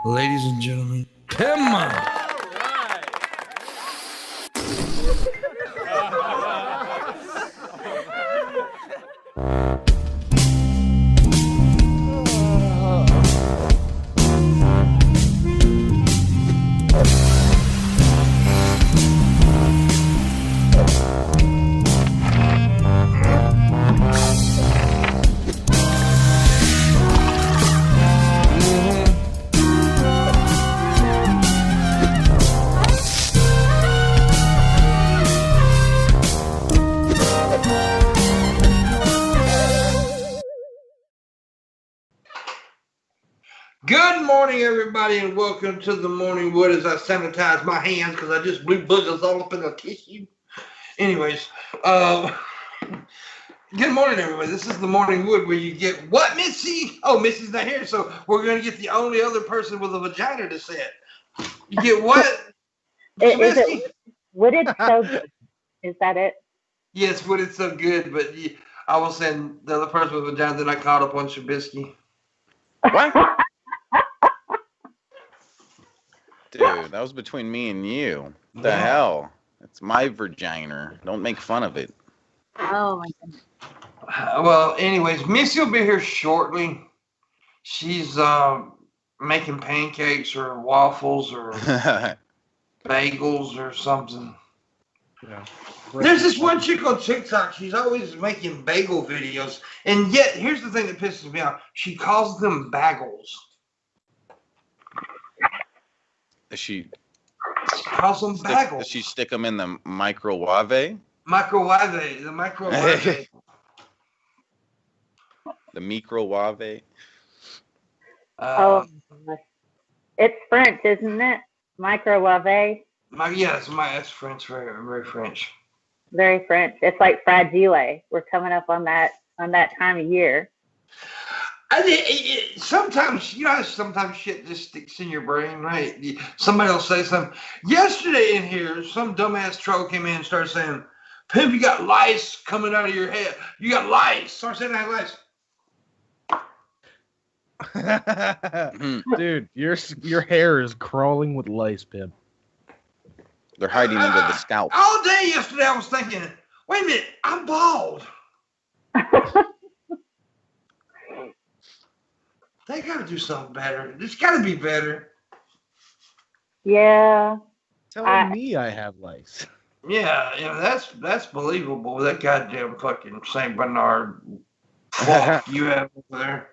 Ladies and gentlemen, Pimpmunk. Good morning, everybody, and welcome to the Morning Wood as I sanitize my hands because I just blew boogers all up in the tissue. Anyways, good morning, everybody. This is the Morning Wood where you get what, Missy? Oh, Missy's not here, so we're going to get the only other person with a vagina to say it. You get what? Is it wooded so good? Is that it? Yes, wooded so good, but I was saying the other person with a vagina that I caught up on Shabisky. What? Dude, that was between me and you. What the hell? It's my vagina. Don't make fun of it. Oh my goodness. Well, anyways, Missy will be here shortly. She's making pancakes or waffles or bagels or something. Yeah. There's this one chick on TikTok. She's always making bagel videos. And yet, here's the thing that pisses me off. She calls them bagels. She calls them bagels. Does she stick them in the microwave? Microwave. The microwave. The microwave. It's French, isn't it? Microwave. Yes, that's French. Very, very French. Very French. It's like fragile. We're coming up on that time of year. Sometimes, sometimes shit just sticks in your brain, right? Somebody will say something. Yesterday in here, some dumbass troll came in and started saying, Pimp, you got lice coming out of your head. You got lice. Start saying I have lice. Dude, your hair is crawling with lice, Pimp. They're hiding under the scalp. All day yesterday I was thinking, wait a minute, I'm bald. They got to do something better. It's got to be better. Yeah. Telling me I have lice. Yeah, that's believable. That goddamn fucking St. Bernard walk you have over there.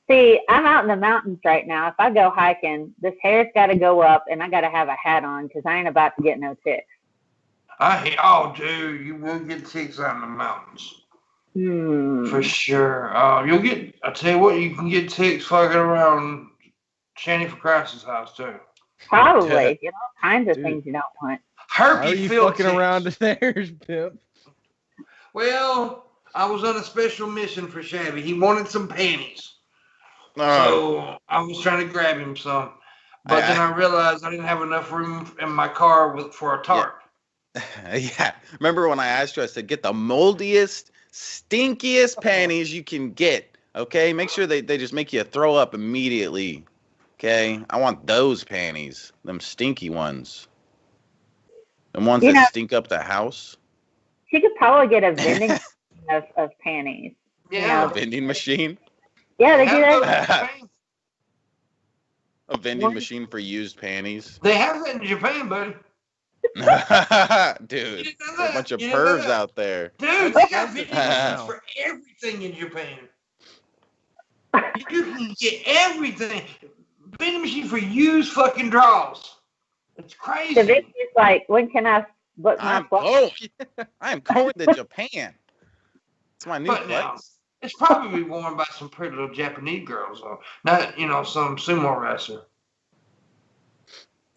See, I'm out in the mountains right now. If I go hiking, this hair's got to go up, and I got to have a hat on because I ain't about to get no ticks. Dude, you will get ticks out in the mountains. For sure. You'll get, I tell you what, you can get ticks fucking around Shanny for Christ's house, too. Probably. Get all kinds of things you don't want. How are you fucking around there, Pimp? Well, I was on a special mission for Shabby. He wanted some panties. So I was trying to grab him some. But then I realized I didn't have enough room in my car for a tarp. Yeah. Remember when I asked you, I said, get the moldiest, stinkiest panties you can get. Okay? Make sure they just make you throw up immediately. Okay? I want those panties. Them stinky ones. The ones that stink up the house. She could probably get a vending machine of panties. Yeah. A vending machine? Yeah, they do that. A vending machine for used panties. They have that in Japan, buddy. Dude, a bunch of pervs out there. Dude, they got vending machines for everything in Japan. You can get everything. Vending machine for used fucking draws. It's crazy. The Vicky's like, when can I book my flight? I'm going to Japan. It's my new place. It's probably worn by some pretty little Japanese girls, though. Not, some sumo wrestler.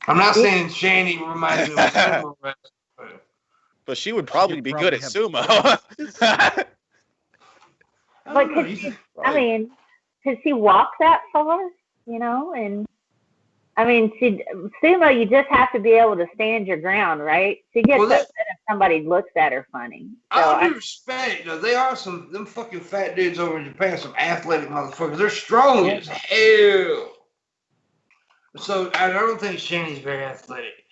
I'm not saying Shanny reminds me of a sumo wrestler. But she would probably be good at sumo. But could she walk that far? And I mean, Sumo, you just have to be able to stand your ground, right? She gets upset if somebody looks at her funny. So I do respect. They are them fucking fat dudes over in Japan, some athletic motherfuckers. They're strong as hell. So I don't think Shanny's very athletic.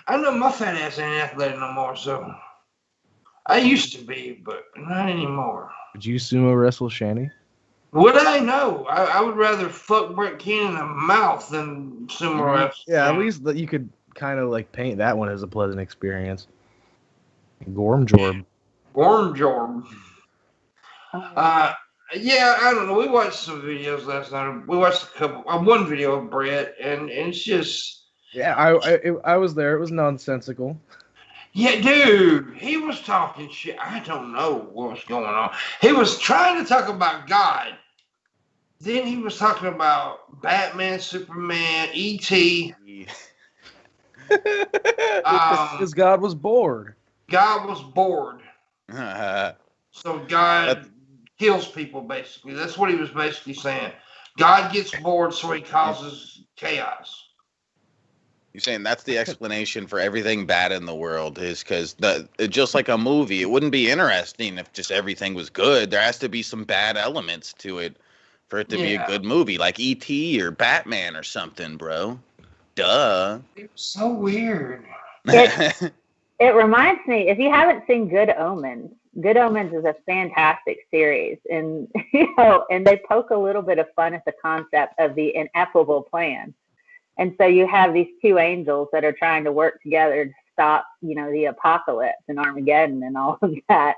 I know my fat ass ain't athletic no more, so I used to be, but not anymore. Would you sumo wrestle Shanny? Would I know? I would rather fuck Brett Keane in the mouth than sumo wrestle. Yeah, at least you could kind of like paint that one as a pleasant experience. Gorm Jorb. Yeah, I don't know. We watched some videos last night. We watched one video of Brett, and it's just. Yeah, I was there. It was nonsensical. Yeah, dude, he was talking shit. I don't know what was going on. He was trying to talk about God. Then he was talking about Batman, Superman, E.T. Because God was bored. God was bored. So God kills people, basically. That's what he was basically saying. God gets bored, so he causes chaos. You're saying that's the explanation for everything bad in the world is because just like a movie, it wouldn't be interesting if just everything was good. There has to be some bad elements to it for it to be a good movie, like E.T. or Batman or something, bro. Duh. It was so weird. It reminds me, if you haven't seen Good Omens is a fantastic series, and and they poke a little bit of fun at the concept of the ineffable plan. And so you have these two angels that are trying to work together to stop, the apocalypse and Armageddon and all of that.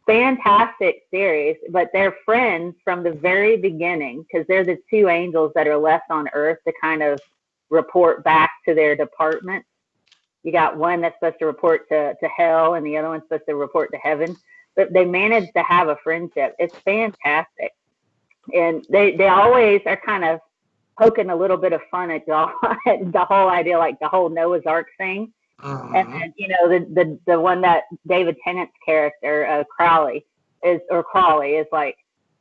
Fantastic series, but they're friends from the very beginning because they're the two angels that are left on Earth to kind of report back to their department. You got one that's supposed to report to hell and the other one's supposed to report to heaven. But they managed to have a friendship. It's fantastic. And they always are kind of poking a little bit of fun at the whole idea, like the whole Noah's Ark thing. And then, the one that David Tennant's character, Crawley is like,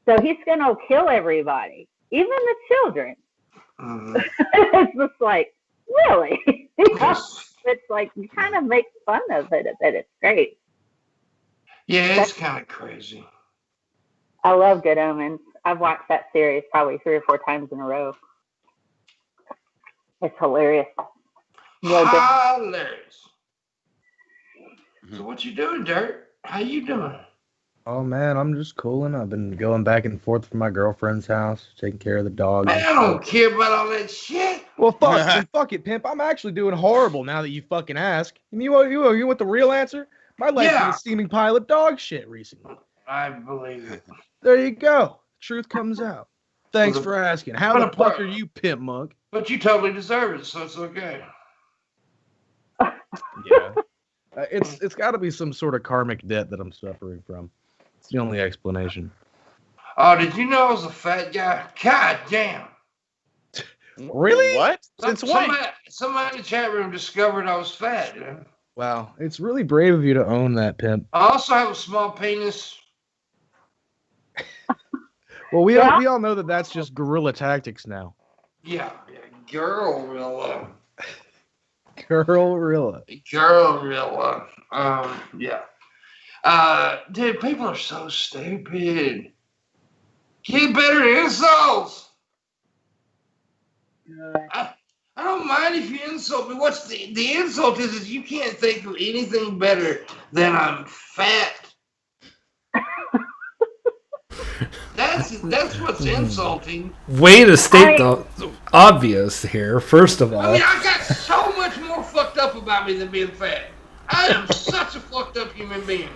so he's going to kill everybody, even the children. It's just like, really? It's like, you kind of make fun of it a bit. It's great. Yeah, it's kind of crazy. I love Good Omens. I've watched that series probably 3 or 4 times in a row. It's hilarious. Hilarious. So what you doing, Dirt? How you doing? Oh, man, I'm just cooling. I've been going back and forth from my girlfriend's house, taking care of the dog. Man, I don't care about all that shit. Well, fuck it, pimp. I'm actually doing horrible now that you fucking ask. You want the real answer? My life's been a steaming pile of dog shit recently. I believe it. There you go. Truth comes out. Thanks for asking. How the fuck are you, Pimpmunk? But you totally deserve it, so it's okay. Yeah. It's got to be some sort of karmic debt that I'm suffering from. It's the only explanation. Oh, did you know I was a fat guy? God damn. Really? What? Since when? Somebody in the chat room discovered I was fat. Dude. Wow. It's really brave of you to own that, Pimp. I also have a small penis. Well, we all know that that's just guerrilla tactics now. Yeah. Girl-rilla. Girl-rilla. Yeah. Dude, people are so stupid. Get better at insults. I don't mind if you insult me. What's the insult is you can't think of anything better than I'm fat. That's what's insulting. Way to state the obvious here, first of all. I mean, I got so much more fucked up about me than being fat. I am such a fucked up human being.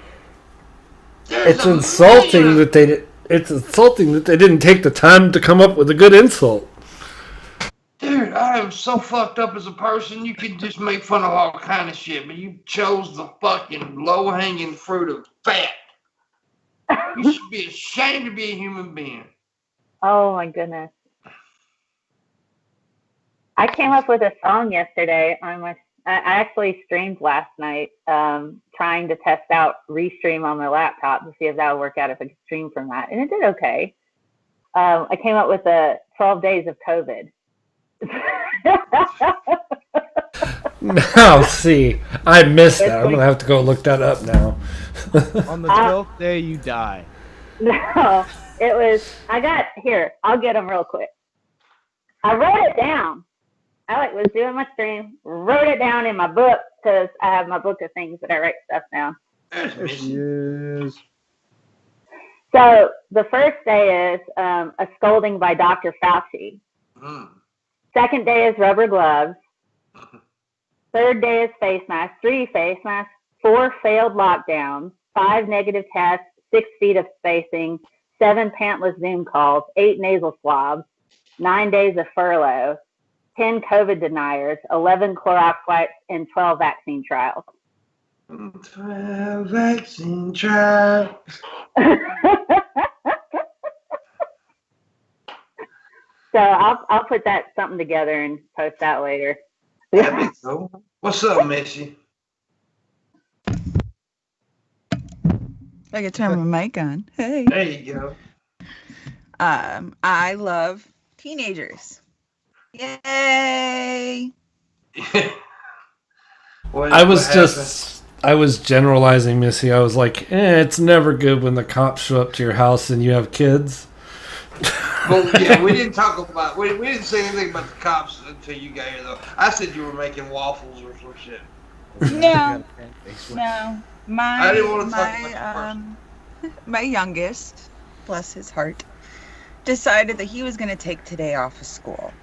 It's insulting that they didn't take the time to come up with a good insult. Dude, I am so fucked up as a person. You could just make fun of all kind of shit, but you chose the fucking low-hanging fruit of fat. You should be ashamed to be a human being. Oh my goodness. I came up with a song yesterday on I actually streamed last night, trying to test out Restream on my laptop to see if that would work out if I could stream from that. And it did okay. I came up with 12 days of COVID. Now, see, I missed that. I'm gonna have to go look that up now. On the 12th day, you die. No, it was. I got here. I'll get them real quick. I wrote it down. I was doing my stream, wrote it down in my book because I have my book of things that I write stuff down. There's Missy. Yes. So the first day is a scolding by Dr. Fauci. Second day is rubber gloves. Third day is face masks, 3 face masks, 4 failed lockdowns, 5 negative tests, 6 feet of spacing, 7 pantless Zoom calls, 8 nasal swabs, 9 days of furlough, 10 COVID deniers, 11 Clorox wipes, and 12 vaccine trials. 12 vaccine trials. So I'll put that something together and post that later. That'd be cool. What's up, Missy? I can turn my mic on. Hey. There you go. I love teenagers. Yay! I was generalizing, Missy. I was like, it's never good when the cops show up to your house and you have kids. Well, yeah, we didn't talk about, we didn't say anything about the cops until you got here, though. I said you were making waffles or some shit. No. I didn't want to talk about my youngest, bless his heart, decided that he was going to take today off of school.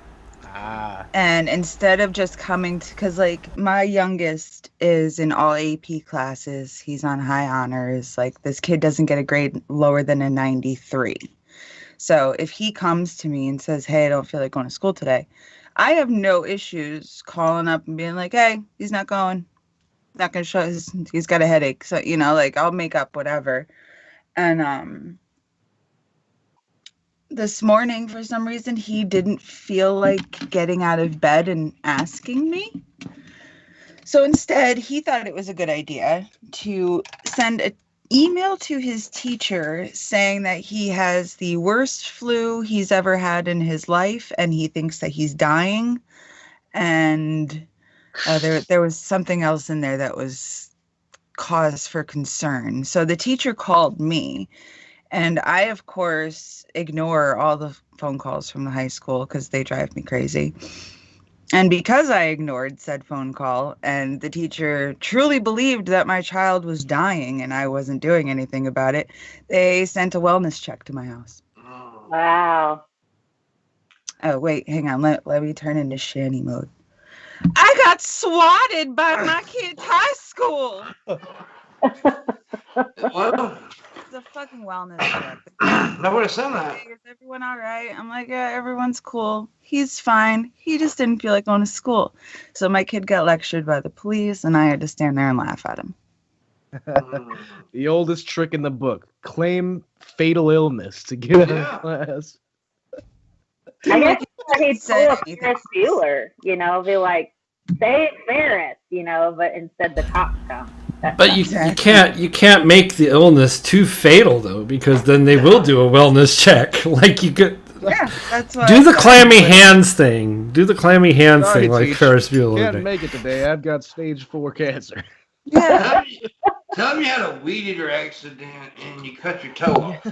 And instead of just coming to, because like my youngest is in all AP classes, he's on high honors. Like this kid doesn't get a grade lower than a 93. So if he comes to me and says, hey, I don't feel like going to school today, I have no issues calling up and being like, hey, he's not going. Not going to show he's got a headache. So, you know, like I'll make up whatever. And this morning, for some reason, he didn't feel like getting out of bed and asking me. So instead, he thought it was a good idea to send an email to his teacher saying that he has the worst flu he's ever had in his life and he thinks that he's dying. And there was something else in there that was cause for concern. So the teacher called me. And I, of course, ignore all the phone calls from the high school because they drive me crazy. And because I ignored said phone call and the teacher truly believed that my child was dying and I wasn't doing anything about it, they sent a wellness check to my house. Wow. Oh, wait, hang on. Let me turn into Shanny mode. I got swatted by my kid's high school. Well, It's a fucking wellness check. that would have sounded like. Hey, is everyone all right? I'm like, yeah, everyone's cool. He's fine. He just didn't feel like going to school. So my kid got lectured by the police, and I had to stand there and laugh at him. The oldest trick in the book. Claim fatal illness to get out of class. I guess he'd pull a Ferris Bueller, you know, be like, say it Ferris, you know, but instead the cops come. But you can't make the illness too fatal though, because then they will do a wellness check. Like you could that's what do the clammy hands thing. Do the clammy hands Sorry, thing like teacher. Ferris Bueller. Can't make it today. I've got stage 4 cancer. Yeah. Tell me you had a weed eater accident and you cut your toe off.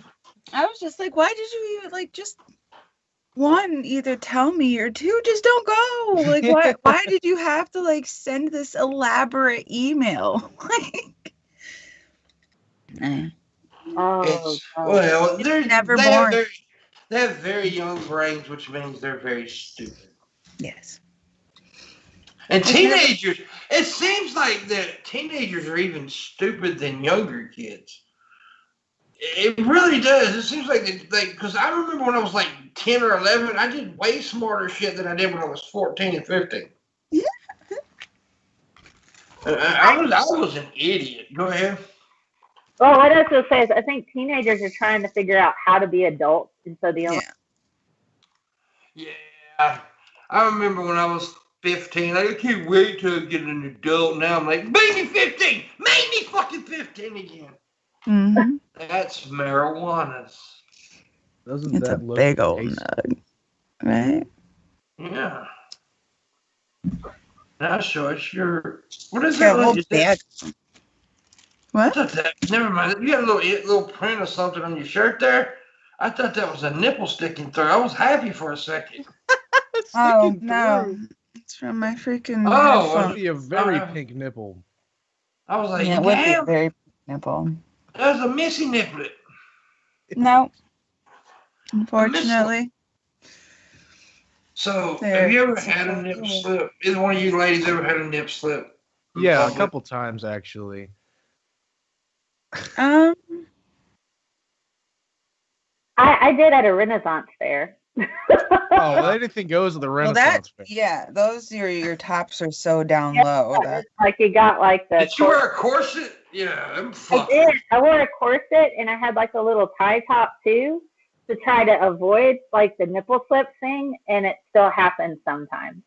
I was just like, why did you even like just one, either tell me, or two, just don't go. Like, why did you have to like send this elaborate email? Like, Well, they're never born. They have very young brains, which means they're very stupid. Yes. And teenagers, it seems like that teenagers are even stupid than younger kids. It really does. It seems like because I remember when I was like 10 or 11, I did way smarter shit than I did when I was 14 and 15. Yeah. I was an idiot. Go ahead. Well, what I was going to say is I think teenagers are trying to figure out how to be adults. And so the only... Yeah. I remember when I was 15. I can't wait to get an adult. Now I'm like, make me 15! Make me fucking 15 again. Mm-hmm. That's marijuana. Doesn't It's that a look big old tasty? nug, right? Yeah. Not sure. It's your. What is Yeah, that? whole Is bag. I What? thought that. Never mind. You got a little print of something on your shirt there. I thought that was a nipple sticking through. I was happy for a second. Oh Sticking no, through. it's from my freaking Oh, Must headphone. be a very pink nipple. I was like, Yeah, it would be a damn, very nipple. there's a Missy niplet. No, A missile. unfortunately. So, There, have you ever it's had a right nip here. slip? Either one of you ladies ever had a nip slip? in Yeah, a public? couple times actually. I did at a Renaissance fair. Oh, well, anything goes at the Well, Renaissance fair. yeah, those your tops are so down Yeah, low that Like you got like the. Did you wear a corset? Yeah, I'm I fucking. did. I wore a corset and I had like a little tie top too to try to avoid like the nipple slip thing, and it still happens sometimes.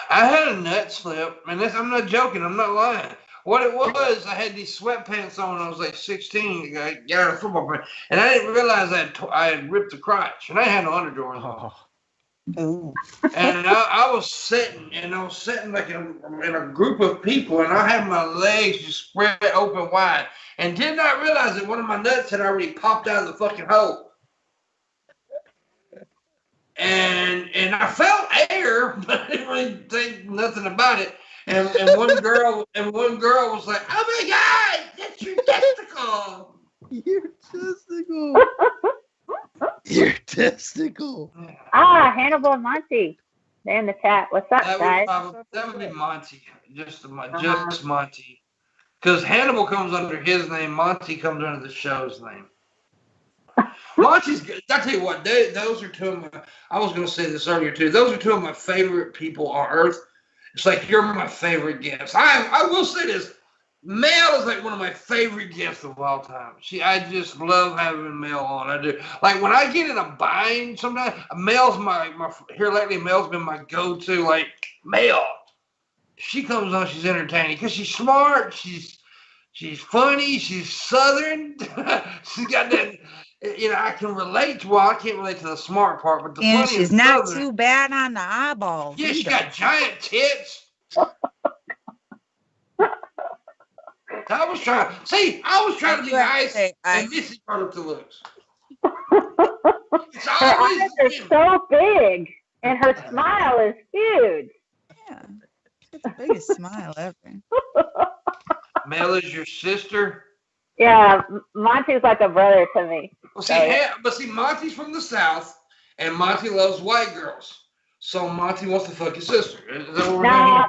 I had a nut slip, and this, I'm not joking. I'm not lying. What it was, I had these sweatpants on when I was like 16. I got out of football print, and I didn't realize I had ripped the crotch, and I had no underdrawers on. Oh, ooh. And I was sitting like in a group of people, and I had my legs just spread open wide, and did not realize that one of my nuts had already popped out of the fucking hole. And I felt air, but I didn't really think nothing about it. And one girl was like, "Oh my God, that's your testicle!" your testicle. Your testicle. Ah, Hannibal and Monty. They're in the chat. What's up, guys? That would be Monty, just Monty, because Hannibal comes under his name, Monty comes under the show's name. Monty's good. I tell you what, those are two of my. I was going to say this earlier too. Those are two of my favorite people on earth. It's like you're my favorite guest. I will say this. Mel is like one of my favorite guests of all time. I just love having Mel on. I do. Like when I get in a bind, sometimes Mel's my here lately. Mel's been my go-to. Like Mel, she comes on. She's entertaining because she's smart. She's funny. She's Southern. She's got that. I can relate to. Well, I can't relate to the smart part, but the And funny she's and not Southern. too bad on the eyeballs. Yeah, she either. got giant tits. I was trying to be nice, and Missy brought up the looks. It's Her always eyes are so big, and her smile is huge. Yeah, it's the biggest smile ever. Mel is your sister. Yeah, Monty's like a brother to me. Well, see, Monty's from the South, and Monty loves white girls. So Monty wants to fuck his sister. Is that what we're doing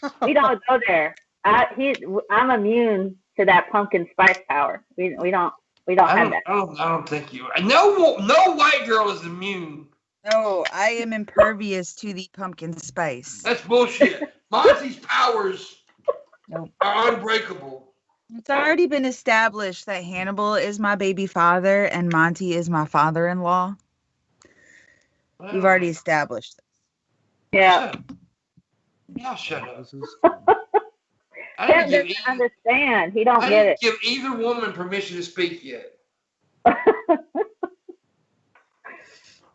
here? We don't go there. I'm immune to that pumpkin spice power. We don't have that. I don't think you. No white girl is immune. No, I am impervious to the pumpkin spice. That's bullshit. Monty's powers Nope. are unbreakable. It's already been established that Hannibal is my baby father and Monty is my father-in-law. We've already established this. Yeah. Yeah, shut up. This is I Tim didn't doesn't understand. He don't get didn't it. give either woman permission to speak yet.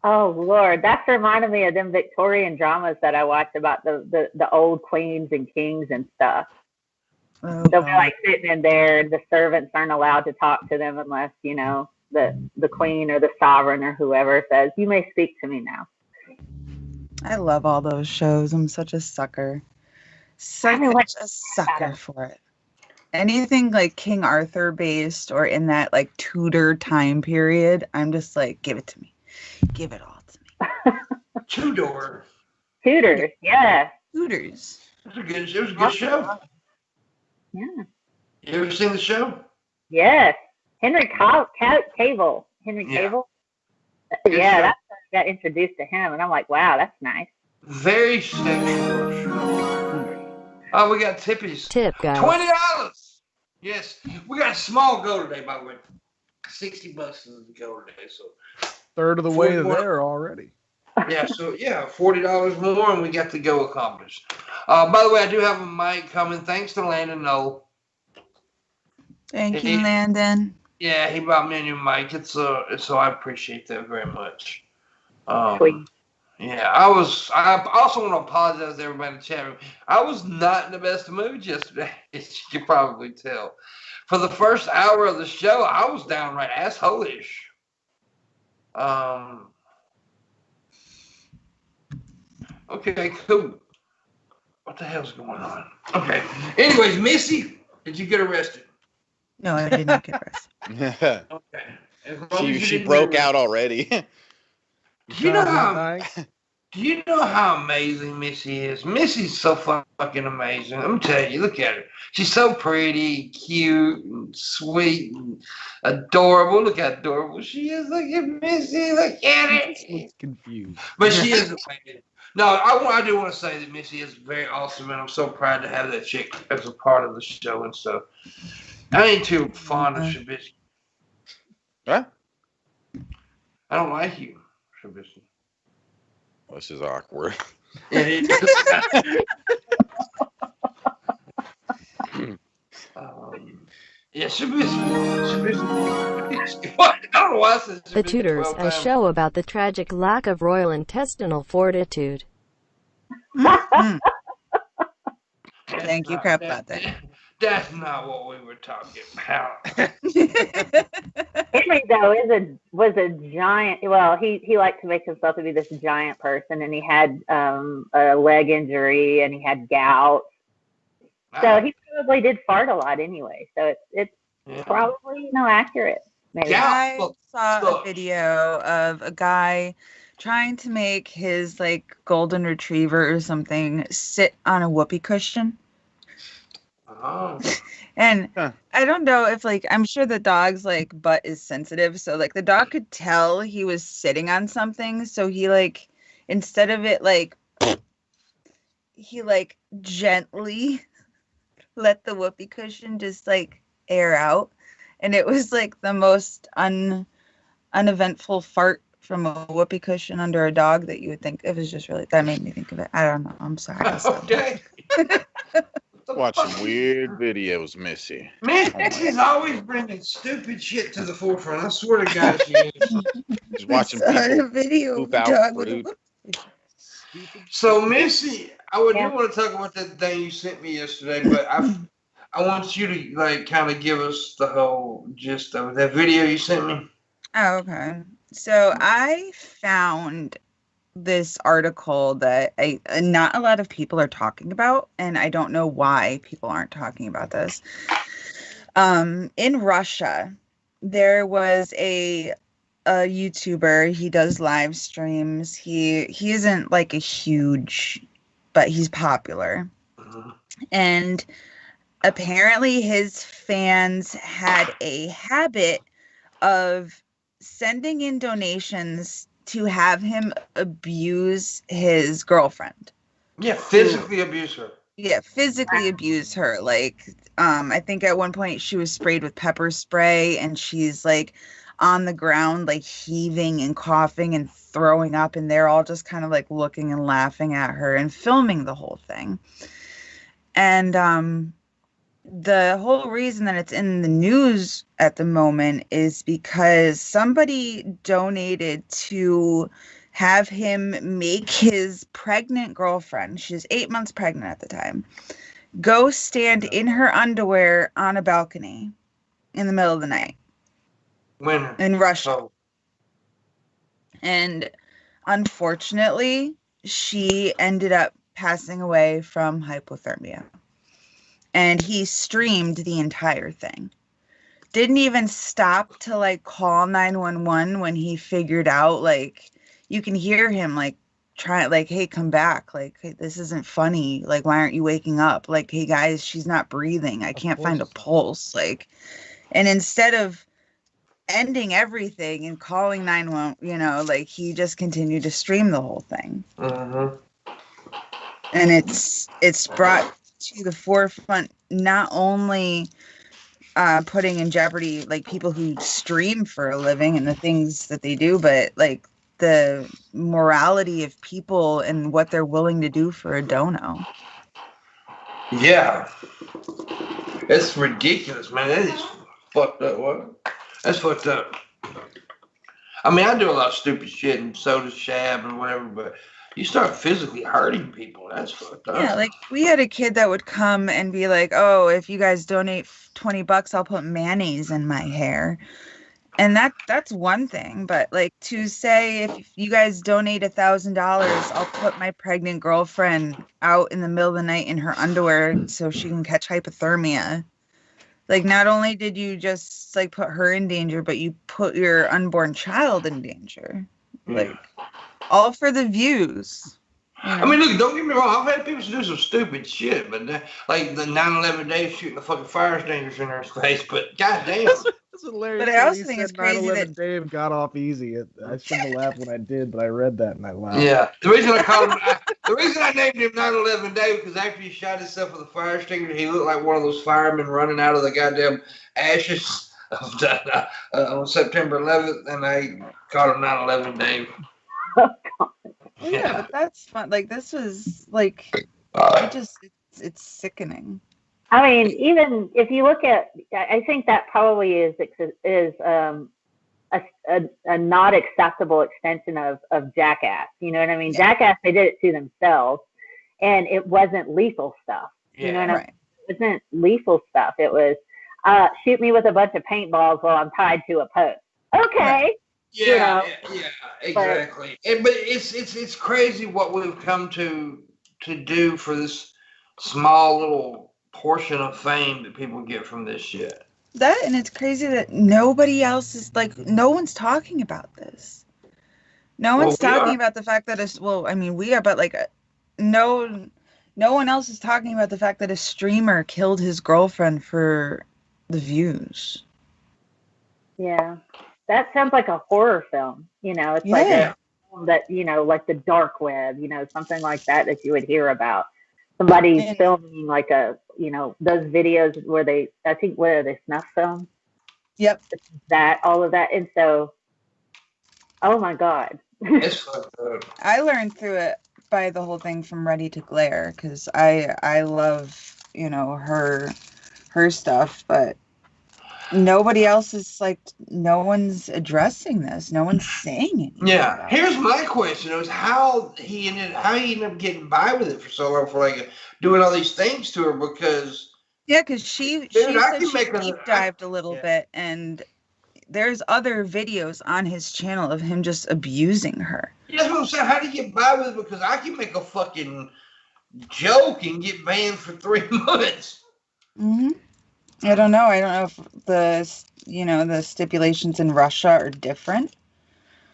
Oh Lord, that's reminded me of them Victorian dramas that I watched about the old queens and kings and stuff. Oh, They'll be like sitting in there, the servants aren't allowed to talk to them unless, the queen or the sovereign or whoever says, "You may speak to me now." I love all those shows. I'm such a sucker. Such a sucker for it. Anything like King Arthur based or in that like Tudor time period, I'm just like, give it to me. Give it all to me. Tudor. Tutors, yeah. Tudors. It was a good show. Yeah. You ever seen the show? Yes. Henry Cavill. Henry Yeah. Cavill? Good Yeah, show. that's how I got introduced to him, and I'm like, wow, that's nice. Very sexual show. Oh, we got tippies. Tip, guys. $20. Yes. We got a small go today, by the way. $60 is the go today. So third of the way 41. there already. yeah, $40 more, and we got the go accomplished. By the way, I do have a mic coming. Thanks to Landon Knoll. Thank you, Landon. Yeah, he brought me a new mic. So I appreciate that very much. Sweet. Yeah, I was. I also want to apologize to everybody in the chat room. I was not in the best of moods yesterday, as you can probably tell. For the first hour of the show, I was downright asshole-ish. Okay, cool. What the hell's going on? Okay. Anyways, Missy, did you get arrested? No, I did not get arrested. Okay. As long as you she didn't broke get out already. Do you know how amazing Missy is? Missy's so fucking amazing. Let me tell you, look at her. She's so pretty, cute, and sweet, and adorable. Look how adorable she is. Look at Missy. Look at it. Looks confused. But she is amazing. No, I do want to say that Missy is very awesome, and I'm so proud to have that chick as a part of the show and stuff. I ain't too fond of Shabisky. What? I don't like you, Shabisky. This is awkward. It is. Yeah, Shabisky. What? I don't know why I said Shabisky. The Tutors, a show about the tragic lack of royal intestinal fortitude. Thank you, crap about that. That's not what we were talking about. Henry though was a giant. Well, he liked to make himself to be this giant person, and he had a leg injury, and he had gout. So he probably did fart a lot anyway. So it's probably accurate. Maybe. I saw a video of a guy trying to make his like golden retriever or something sit on a whoopee cushion. Oh. And I don't know if like I'm sure the dog's like butt is sensitive, so like the dog could tell he was sitting on something, so he like instead of it like he like gently let the whoopee cushion just like air out, and it was like the most uneventful fart from a whoopee cushion under a dog that you would think. It was just really that made me think of it. I don't know. I'm sorry. Okay. Watching weird videos, Missy. Missy's always bringing stupid shit to the forefront. I swear to God, she is. She's watching people a video poop of a out dog fruit. So, Missy, I do want to talk about that thing you sent me yesterday, but I want you to like kind of give us the whole gist of that video you sent me. Oh, okay. So I found this article that not a lot of people are talking about, and I don't know why people aren't talking about this. In Russia, there was a YouTuber. He does live streams. He isn't like a huge, but he's popular. Mm-hmm. And apparently his fans had a habit of sending in donations to have him abuse his girlfriend. Yeah, physically abuse her. Yeah, physically abuse her. Like, I think at one point she was sprayed with pepper spray, and she's like on the ground, like heaving and coughing and throwing up, and they're all just kind of like looking and laughing at her and filming the whole thing. And the whole reason that it's in the news at the moment is because somebody donated to have him make his pregnant girlfriend, she's 8 months pregnant at the time, go stand in her underwear on a balcony in the middle of the night. When? In Russia. Oh. And unfortunately, she ended up passing away from hypothermia. And he streamed the entire thing. Didn't even stop to like call 911 when he figured out, like, you can hear him like try like, hey, come back. Like, hey, this isn't funny. Like, why aren't you waking up? Like, hey guys, she's not breathing. I can't find a pulse. Like, and instead of ending everything and calling 911, like he just continued to stream the whole thing. Mm-hmm. And it's brought to the forefront not only putting in jeopardy like people who stream for a living and the things that they do, but like the morality of people and what they're willing to do for a dono. Yeah, it's ridiculous, man. That is fucked up. What? That's fucked up. I mean, I do a lot of stupid shit, and so does Shab and whatever. But you start physically hurting people. That's fucked up. Yeah, like we had a kid that would come and be like, "Oh, if you guys donate $20, I'll put mayonnaise in my hair." And that's one thing, but like to say if you guys donate $1,000, I'll put my pregnant girlfriend out in the middle of the night in her underwear so she can catch hypothermia. Like not only did you just like put her in danger, but you put your unborn child in danger. Like all for the views. You know? I mean, look, don't get me wrong. I've had people do some stupid shit, but like the 9/11 Dave shooting the fucking fire extinguisher in her face. But goddamn, That's hilarious. But I also think it's crazy 9/11 that Dave got off easy. I shouldn't have laughed when I did, but I read that and I laughed. yeah. The reason I called him, the reason I named him 9/11 Dave, because after he shot himself with a fire extinguisher, he looked like one of those firemen running out of the goddamn ashes of on September 11th, and I called him 9/11 Dave. yeah, but that's fun. Like this was like it's sickening. I mean, even if you look at, I think that probably is a not acceptable extension of Jackass. You know what I mean? Yeah. Jackass, they did it to themselves, and it wasn't lethal stuff. You know what I mean? It wasn't lethal stuff. It was shoot me with a bunch of paintballs while I'm tied to a post. Okay. Right. Yeah, you know, exactly. But it's crazy what we've come to do for this small little portion of fame that people get from this shit. That, and it's crazy that nobody else is like, no one's talking about this. No one's talking about the fact that it's, well, I mean, we are, but like, no one else is talking about the fact that a streamer killed his girlfriend for the views. Yeah. That sounds like a horror film. You know, it's like a film that, you know, like the dark web, you know, something like that you would hear about. Somebody filming like a, you know, those videos where I think, what are they, snuff films? Yep. All of that. And so, oh my God. It's fucked up. I learned through it by the whole thing from Ready to Glare, because I love, you know, her stuff, but nobody else is like, no one's addressing this. No one's saying anything. Yeah. Here's my question: is how he ended up getting by with it for so long, for like doing all these things to her, because she said she deep dived a little bit, and there's other videos on his channel of him just abusing her. Yeah, that's what I'm saying. How do you get by with it? Because I can make a fucking joke and get banned for 3 months. Mm-hmm. I don't know if the stipulations in Russia are different.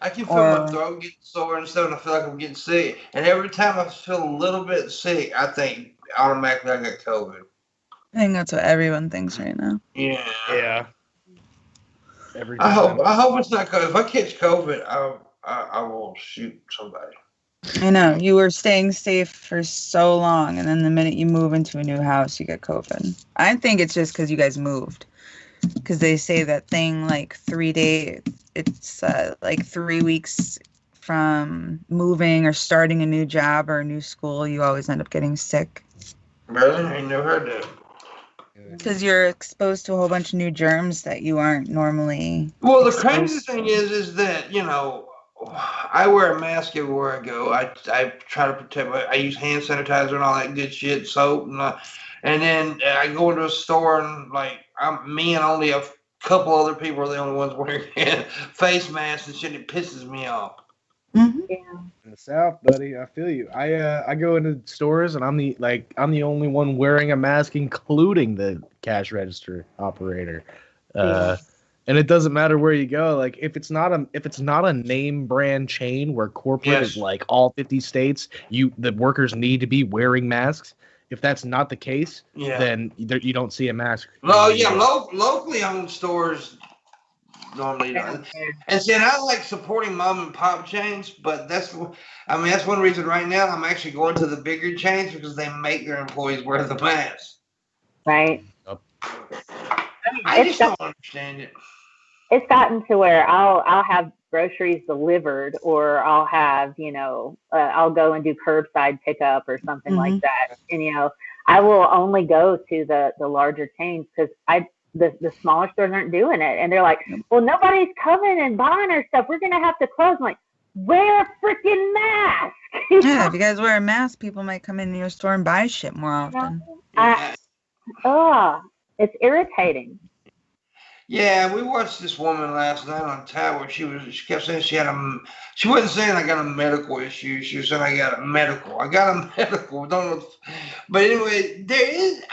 I can feel my throat getting sore and stuff, and I feel like I'm getting sick. And every time I feel a little bit sick, I think automatically I got COVID. I think that's what everyone thinks right now. Yeah. Yeah. I hope it's not COVID. If I catch COVID, I will shoot somebody. I know. You were staying safe for so long, and then the minute you move into a new house, you get COVID. I think it's just because you guys moved. Because they say that thing like 3 days, it's like 3 weeks from moving or starting a new job or a new school, you always end up getting sick. Really? I ain't never heard that. Because you're exposed to a whole bunch of new germs that you aren't normally. Well, the crazy thing is that, you know, I wear a mask everywhere I go. I try to protect I use hand sanitizer and all that good shit, soap, and then I go into a store and like me and only a couple other people are the only ones wearing face masks and shit. It pisses me off. Mm-hmm. Yeah. In the South, buddy, I feel you. I go into stores and I'm the only one wearing a mask, including the cash register operator. And it doesn't matter where you go. Like if it's not a name brand chain where corporate is like all 50 states, the workers need to be wearing masks. If that's not the case, then you don't see a mask. Well, yeah, locally owned stores normally don't. And see, and I like supporting mom and pop chains, but that's one reason right now I'm actually going to the bigger chains, because they make their employees wear the mask. Right. I just don't understand it. It's gotten to where I'll have groceries delivered, or I'll have, you know, I'll go and do curbside pickup or something like that. And, you know, I will only go to the larger chains because the smaller stores aren't doing it, and they're like, well, nobody's coming and buying our stuff. We're gonna have to close. I'm like, wear a freaking mask. Yeah, if you guys wear a mask, people might come in your store and buy shit more often. It's irritating. Yeah, we watched this woman last night on Tower. She kept saying she wasn't saying I got a medical issue. She was saying I got a medical. Don't know. But anyway, there is,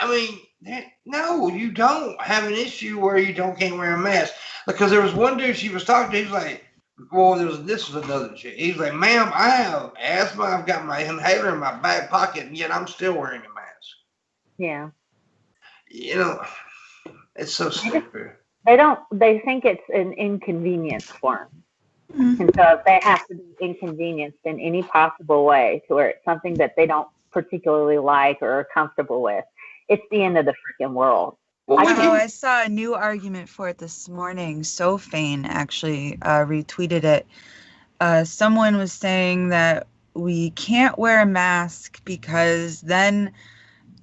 no, you don't have an issue where you can't wear a mask. Because there was one dude she was talking to, he was like, well, this was another chick. He's like, ma'am, I have asthma. I've got my inhaler in my back pocket, and yet I'm still wearing a mask. Yeah. It's so stupid. They think it's an inconvenience for them. And so if they have to be inconvenienced in any possible way to where it's something that they don't particularly like or are comfortable with, it's the end of the freaking world. I saw a new argument for it this morning. Sofane actually retweeted it. Someone was saying that we can't wear a mask because then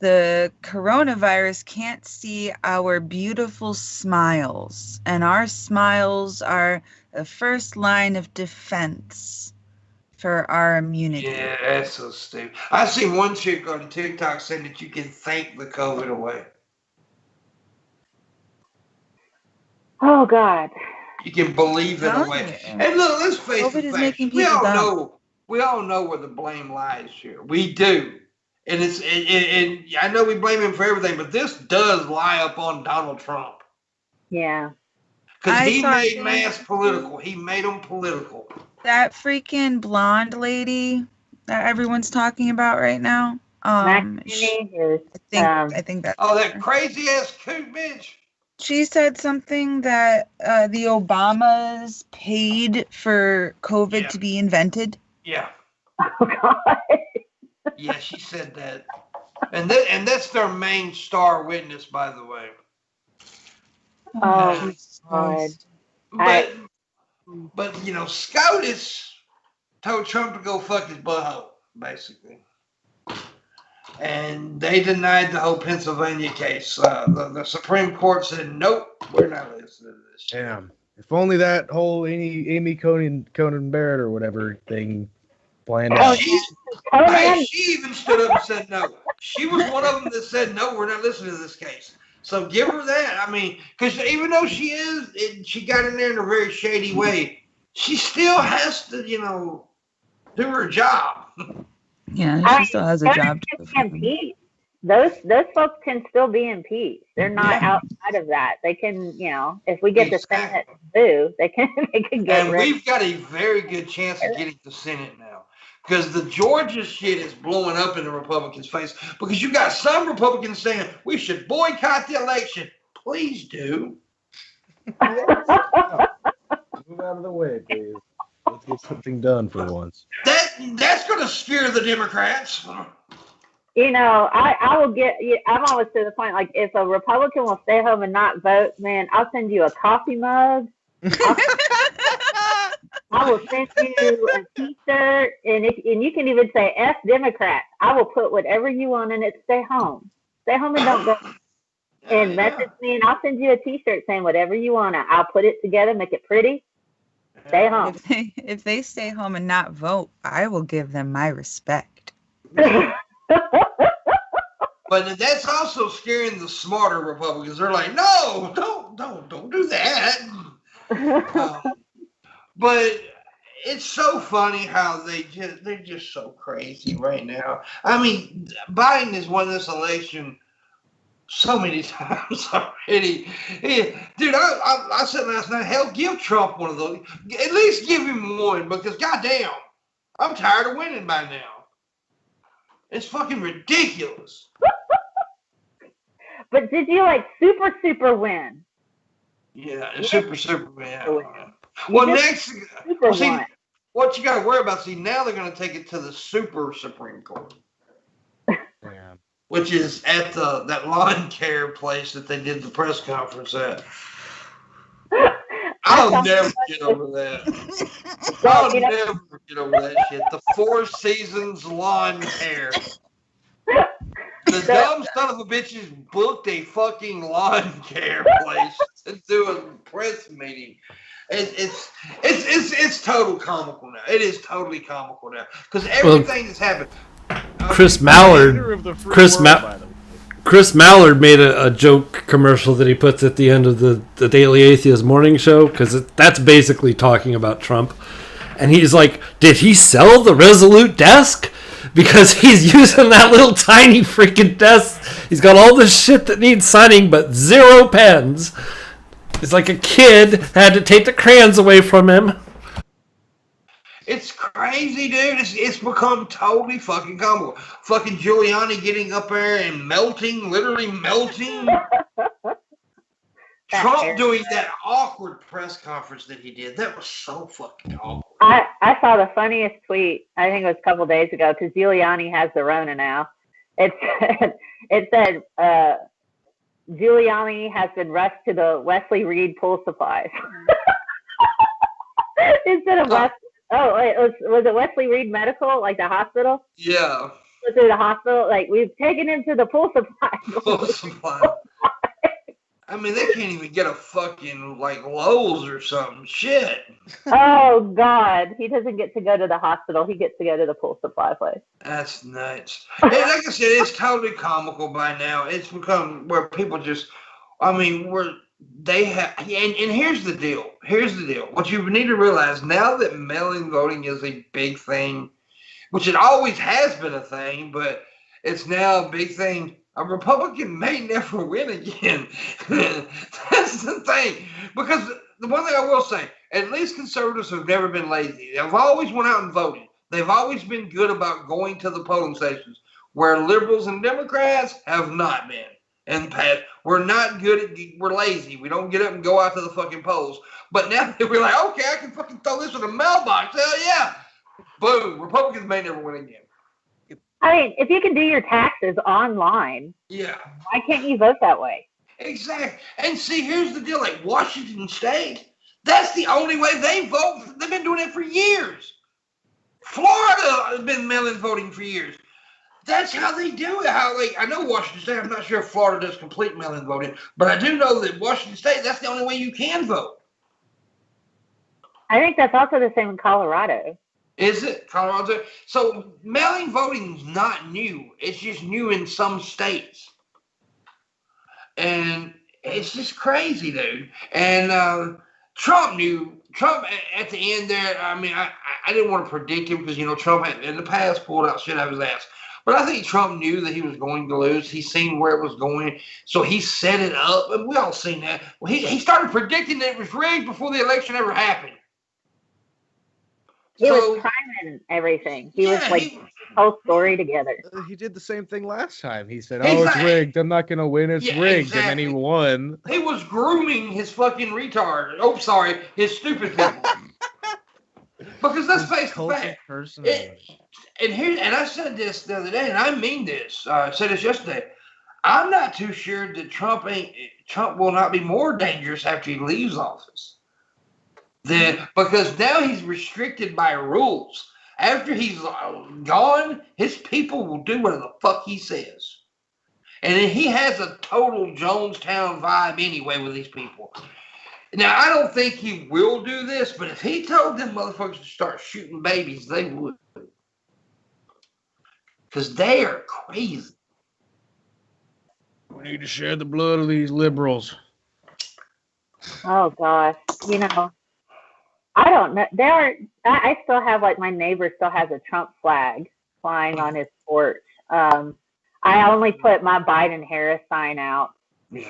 the coronavirus can't see our beautiful smiles, and our smiles are the first line of defense for our immunity. Yeah, that's so stupid. I seen one chick on TikTok saying that you can thank the COVID away. Oh God! You can believe it away. And look, let's face COVID the facts. We all know where the blame lies here. We do. And and I know we blame him for everything, but this does lie up on Donald Trump. Yeah. Because he made masks political. He made them political. That freaking blonde lady that everyone's talking about right now. I think that. Oh, that crazy ass coot bitch. She said something that the Obamas paid for COVID to be invented. Yeah. Oh God. Yeah, she said that. And that's their main star witness, by the way. Oh, God. But SCOTUS told Trump to go fuck his butthole, basically. And they denied the whole Pennsylvania case. The Supreme Court said, nope, we're not listening to this shit. Damn. If only that whole Amy Conan Barrett or whatever thing planned out. She even stood up and said no. She was one of them that said, no, we're not listening to this case. So give her that. Because even though she got in there in a very shady way, she still has to, do her job. Yeah, she still has a job. Those folks can still be impeached. They're not outside of that. They can, if we get the Senate through, they can get rid. And we've got a very good chance of getting the Senate now. Because the Georgia shit is blowing up in the Republicans' face. Because you got some Republicans saying we should boycott the election. Please do. Move out of the way, please. Let's get something done for once. That's going to scare the Democrats. I will get. I'm always to the point. Like, if a Republican will stay home and not vote, man, I'll send you a coffee mug. I will send you a T-shirt, and you can even say "F Democrat." I will put whatever you want in it. Stay home and don't go. And message me, and I'll send you a T-shirt saying whatever you want. I'll put it together, make it pretty. Stay home. If they stay home and not vote, I will give them my respect. But that's also scaring the smarter Republicans. They're like, no, don't do that. But it's so funny how they're just so crazy right now. Biden has won this election so many times already. Dude, I said last night, hell, give Trump one of those. At least give him one, because goddamn, I'm tired of winning by now. It's fucking ridiculous. But did you super win? Yeah, super win. Well, next, what you got to worry about, now they're going to take it to the Super Supreme Court. Damn. Which is at that lawn care place that they did the press conference at. I'll never get over that. I'll never get over that shit. The Four Seasons lawn care. The dumb son of a bitches booked a fucking lawn care place to do a press meeting. It's total comical now. It is totally comical now because everything that's happened. Chris Leader Mallard. of the free world, by the way. Chris Mallard made a joke commercial that he puts at the end of the Daily Atheist morning show because that's basically talking about Trump. And he's like, did he sell the Resolute desk? Because he's using that little tiny freaking desk. He's got all this shit that needs signing, but 0 pens. It's like a kid had to take the crayons away from him. It's crazy, dude. It's become totally fucking comical. Fucking Giuliani getting up there and melting, literally melting. Trump doing that awkward press conference that he did. That was so fucking awkward. I saw the funniest tweet, I think it was a couple days ago, because Giuliani has the Rona now. It said Giuliani has been rushed to the Wesley Reed pool supplies. Instead of was it Wesley Reed Medical, like the hospital? Yeah. To the hospital, like we've taken him to the pool supply. Pool supply. I mean, they can't even get a fucking, like, Lowe's or something. Shit. Oh, God. He doesn't get to go to the hospital. He gets to go to the pool supply place. That's nuts. And like I said, it's totally comical by now. It's become where people just, I mean, they have, and here's the deal. Here's the deal. What you need to realize, now that mail-in voting is a big thing, which it always has been a thing, but it's now a big thing, a Republican may never win again. That's the thing. Because the one thing I will say, at least conservatives have never been lazy. They've always went out and voted. They've always been good about going to the polling stations, where liberals and Democrats have not been in the past. We're not good at, we're lazy. We don't get up and go out to the fucking polls. But now we're like, okay, I can fucking throw this in a mailbox. Hell yeah. Boom. Republicans may never win again. I mean, if you can do your taxes online, yeah, why can't you vote that way? Exactly. And see, here's the deal. Like Washington State, that's the only way they vote. They've been doing it for years. Florida has been mail-in voting for years. That's how they do it. I know Washington State. I'm not sure if Florida does complete mail-in voting, but I do know that Washington State, that's the only way you can vote. I think that's also the same in Colorado. Is it Colorado? So mail-in voting is not new. It's just new in some states, and it's just crazy, dude. And Trump at the end there. I mean, I didn't want to predict him because Trump had in the past pulled out shit out of his ass. But I think Trump knew that he was going to lose. He seen where it was going, so he set it up, and we all seen that. Well, he started predicting that it was rigged before the election ever happened. He was priming everything. He was like whole story together. He did the same thing last time. He said, it's rigged. I'm not going to win. It's rigged. Exactly. And then he won. He was grooming his fucking retard. Oh, sorry. His stupid people. Because let's face the fact. And I said this the other day, and I mean this. I said this yesterday. I'm not too sure that Trump will not be more dangerous after he leaves office. Because now he's restricted by rules. After he's gone, his people will do whatever the fuck he says. And he has a total Jonestown vibe anyway with these people. Now, I don't think he will do this, but if he told them motherfuckers to start shooting babies, they would. Because they are crazy. We need to share the blood of these liberals. Oh, gosh. I don't know. I still have, my neighbor still has a Trump flag flying on his porch. I only put my Biden-Harris sign out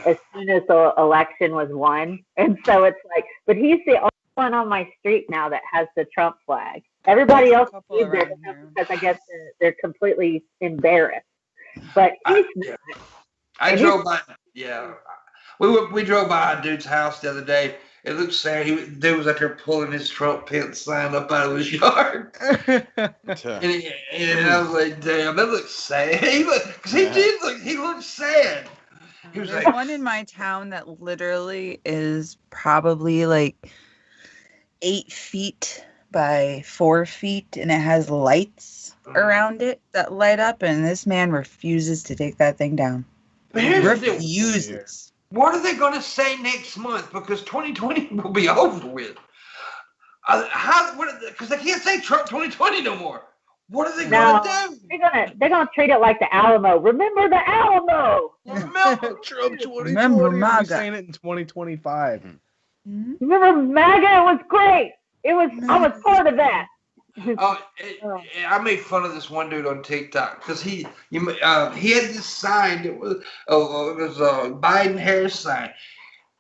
as soon as the election was won. And so it's but he's the only one on my street now that has the Trump flag. Everybody else leaves there because I guess they're completely embarrassed. But I drove by. Yeah. We drove by a dude's house the other day. It looked sad. Dude was out there pulling his Trump Pence sign up out of his yard. and I was like, damn, that looks sad. He looked sad. He was There's one in my town that literally is probably 8 feet by 4 feet, and it has lights around it that light up, and this man refuses to take that thing down. But here's the deal. Refuses. What are they going to say next month? Because 2020 will be over with. Because they can't say Trump 2020 no more. What are they going to do? They're gonna treat it like the Alamo. Remember the Alamo? Remember Trump 2020. Remember We're MAGA. saying it in 2025. Remember MAGA? It was great. I was part of that. I made fun of this one dude on TikTok because he had this sign that was a Biden-Harris sign.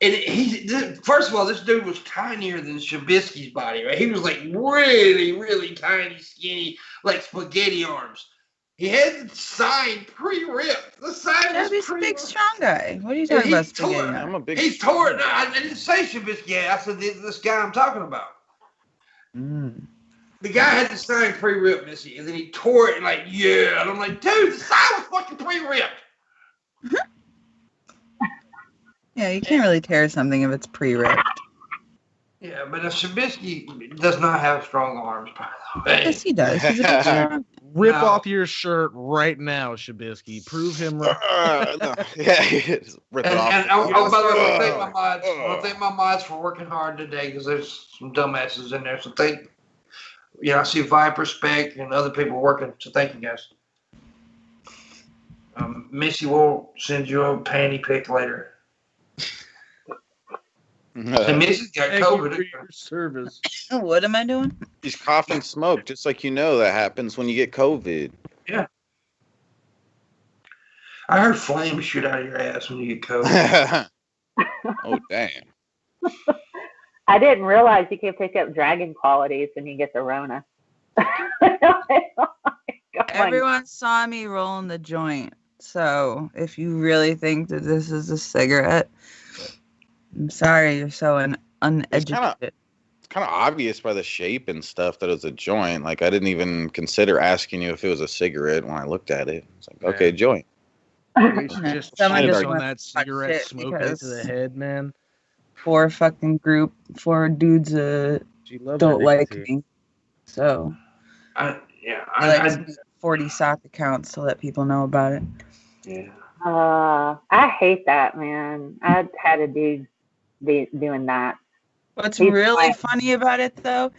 And first of all, this dude was tinier than Shabisky's body, right? He was like really, really tiny, skinny, like spaghetti arms. He had the sign pre-ripped. The sign was He's a big, pre-ripped. strong guy. What are you talking about? Spaghetti? I'm a big. He tore it. No, I didn't say Shabisky. I said this guy I'm talking about. The guy had the sign pre-ripped, Missy, and then he tore it and like, yeah. And I'm like, dude, the sign was fucking pre-ripped. Yeah, you can't really tear something if it's pre-ripped. Yeah, but Shabisky does not have strong arms, by the way. Yes, he does. He's a big, strong. Rip No. off your shirt right now, Shabisky. Prove him right. No. Yeah, rip it off. And by the way, I want to thank my mods for working hard today because there's some dumbasses in there. So I see Viper, Spec, and other people working. So thank you guys. Missy will send you a panty pic later. And Missy's got Thank you COVID. for your service. What am I doing? He's coughing smoke, just like that happens when you get COVID. Yeah. I heard flames shoot out of your ass when you get COVID. Oh, damn. I didn't realize you can pick up dragon qualities when you get the Rona. Everyone saw me rolling the joint. So if you really think that this is a cigarette, I'm sorry you're so uneducated. It's kind of obvious by the shape and stuff that it's a joint. Like, I didn't even consider asking you if it was a cigarette when I looked at it. It's like, okay, joint. He's just Someone shit just on wants that to touch cigarette it smoke because- into the head, man. 4 dudes She loves don't her like nicotine. me. So I I like to make 40 sock accounts to let people know about it. I hate that, man. I had a dude doing that. What's He's really fine. funny about it, though,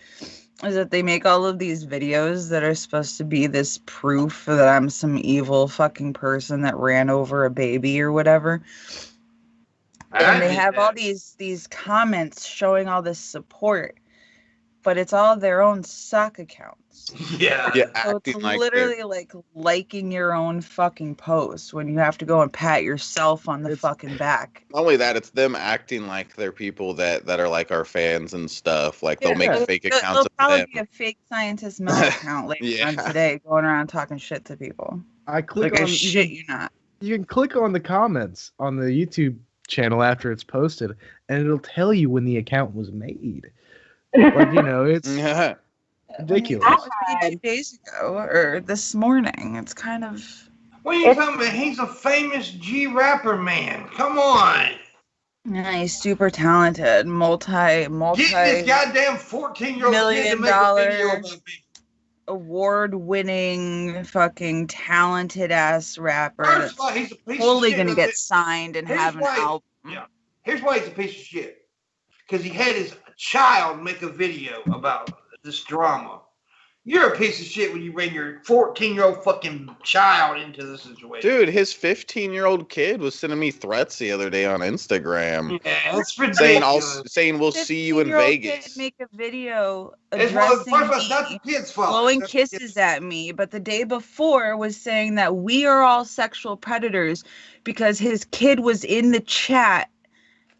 is that they make all of these videos that are supposed to be this proof that I'm some evil fucking person that ran over a baby or whatever. And they have all these comments showing all this support, but it's all their own sock accounts. Yeah. Yeah, So it's acting like literally like liking your own fucking post when you have to go and pat yourself on the fucking back. not only that, it's them acting like they're people that are like our fans and stuff. Like, they'll make fake accounts There'll of probably them. be a fake scientist Mel account later on today going around talking shit to people. I click Like, I on. shit you not. You can click on the comments on the YouTube channel after it's posted, and it'll tell you when the account was made. Like, it's Yeah. ridiculous. That was maybe 2 days ago or this morning. It's kind of. What are you talking about? He's a famous G rapper, man. Come on. Yeah, he's super talented, multi Get this goddamn 14-year-old kid to make a video about me. award-winning, fucking talented ass rapper First that's of all, he's a piece totally of shit. gonna get signed and Here's have an why- album. Yeah. Here's why he's a piece of shit. Because he had his child make a video about this drama. You're a piece of shit when you bring your 14-year-old fucking child into the situation. Dude, his 15-year-old kid was sending me threats the other day on Instagram. Yeah, it's Saying ridiculous. saying we'll see you in 15-year-old Vegas. kid make a video It's one of the addressing first, not the me, kid's fault. blowing It's not the kid's kisses at me, but the day before was saying that we are all sexual predators because his kid was in the chat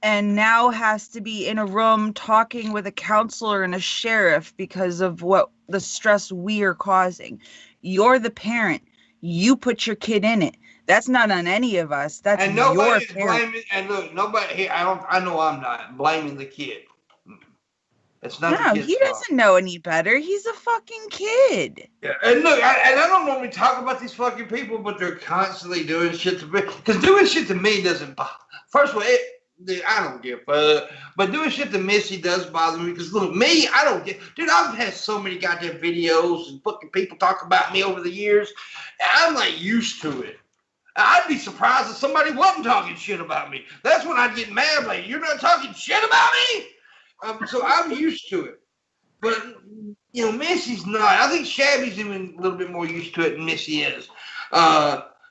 and now has to be in a room talking with a counselor and a sheriff because of what the stress we are causing. You're the parent. You put your kid in it. That's not on any of us. That's And your nobody's parent. blaming. And look, nobody here. I know I'm not blaming the kid. It's not No, the kid's he fault. doesn't know any better. He's a fucking kid. Yeah, and look, I don't normally talk about these fucking people, but they're constantly doing shit to me. Because doing shit to me doesn't. First of all, Dude, I don't give a fuck. But doing shit that Missy does bother me because look, me, I don't get. Dude, I've had so many goddamn videos and fucking people talk about me over the years, and I'm like used to it. I'd be surprised if somebody wasn't talking shit about me. That's when I'd get mad. Like, you're not talking shit about me? So I'm used to it. But, you know, Missy's not. I think Shabby's even a little bit more used to it than Missy is.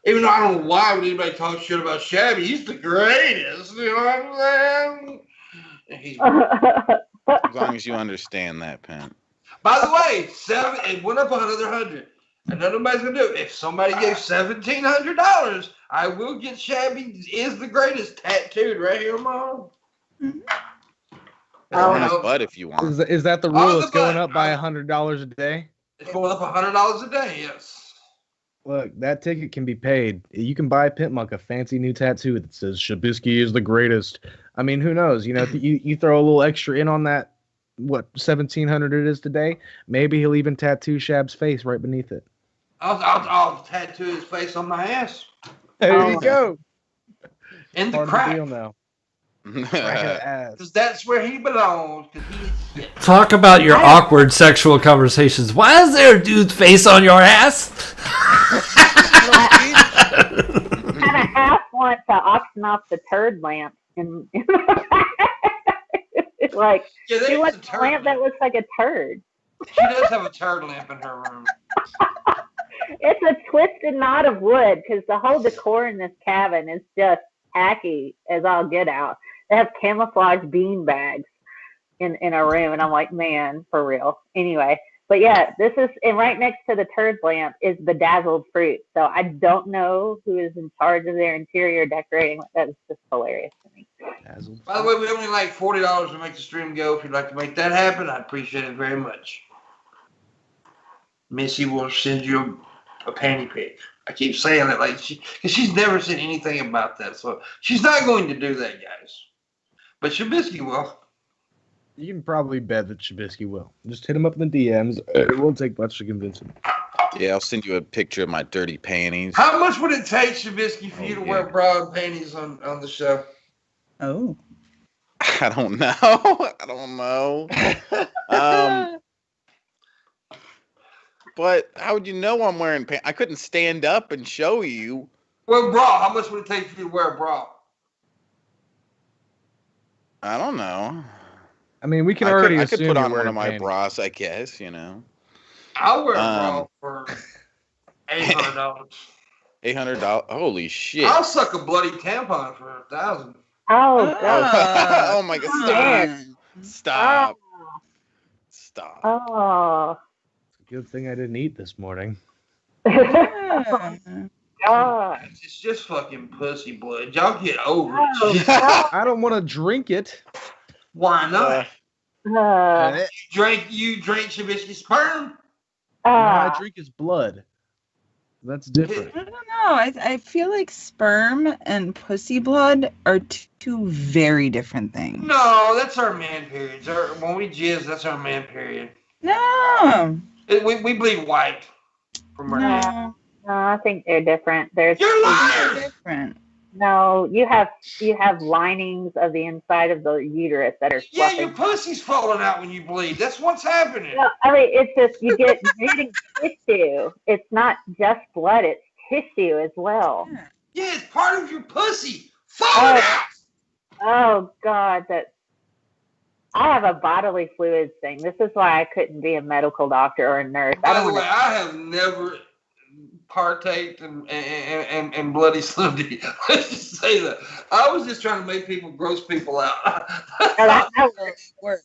Even though I don't know why would anybody talk shit about Shabby. He's the greatest. You know what I'm saying? As long as you understand that, Pimp. By the way, it went up another 100. And nobody's gonna do it. If somebody gave $1,700, I will get Shabby is the greatest tattooed right here on my arm. On his butt if you want. Is that the rule? It's going up by $100 a day. It's going up $100 a day. Yes. Look, that ticket can be paid. You can buy Pimpmunk a fancy new tattoo that says Shabisky is the greatest. I mean, who knows? You know, if you throw a little extra in on that, what $1,700 it is today, maybe he'll even tattoo Shab's face right beneath it. I'll tattoo his face on my ass. There you go. In the Part crack. of the deal now. Because that's where he belongs. Talk about your awkward sexual conversations. Why is there a dude's face on your ass? I kind of half want to auction off the turd lamp. Like, she wants a lamp that looks like a turd. She does have a turd lamp in her room. It's a twisted knot of wood because the whole decor in this cabin is just tacky as all get out. They have camouflage bean bags in a room, and I'm like, man, for real. Anyway, but yeah, this is, and right next to the turd lamp is bedazzled fruit. So I don't know who is in charge of their interior decorating. That is just hilarious to me. By the way, we only like $40 to make the stream go. If you'd like to make that happen, I'd appreciate it very much. Missy will send you a panty pic. I keep saying it like because she's never said anything about that, so she's not going to do that, guys. But Shabisky will. You can probably bet that Shabisky will. Just hit him up in the DMs. It won't take much to convince him. Yeah, I'll send you a picture of my dirty panties. How much would it take, Shabisky, for you to wear bra and panties on the show? Oh. I don't know. I don't know. But how would you know I'm wearing pants? I couldn't stand up and show you. Well, bra. How much would it take for you to wear a bra? I don't know. I mean, we can already I could assume put you're on one wearing of my panties. bras, I guess, you know. I'll wear a bra for $800. $800. Holy shit. I'll suck a bloody tampon for $1,000. Oh, God. Oh my God. Stop. Stop. Oh. Good thing I didn't eat this morning. God. It's just fucking pussy blood. Y'all get over Oh, it. God. I don't want to drink it. Why not? Uh, You drink Shabisky sperm? No, I drink his blood. That's different. I don't know. I feel like sperm and pussy blood are two very different things. No, that's our man periods. When we jizz, that's our man period. No. We bleed white from our No, I think they're different. You're They're liars! different. No, you have linings of the inside of the uterus that are Yeah, fluffy. your pussy's falling out when you bleed. That's what's happening. No, I mean, it's just you get bleeding tissue. It's not just blood; it's tissue as well. Yeah, it's part of your pussy falling out. Oh God, I have a bodily fluids thing. This is why I couldn't be a medical doctor or a nurse. By the way, I have never partaked in bloody Sunday. Let's just say that. I was just trying to make people gross people out. It worked.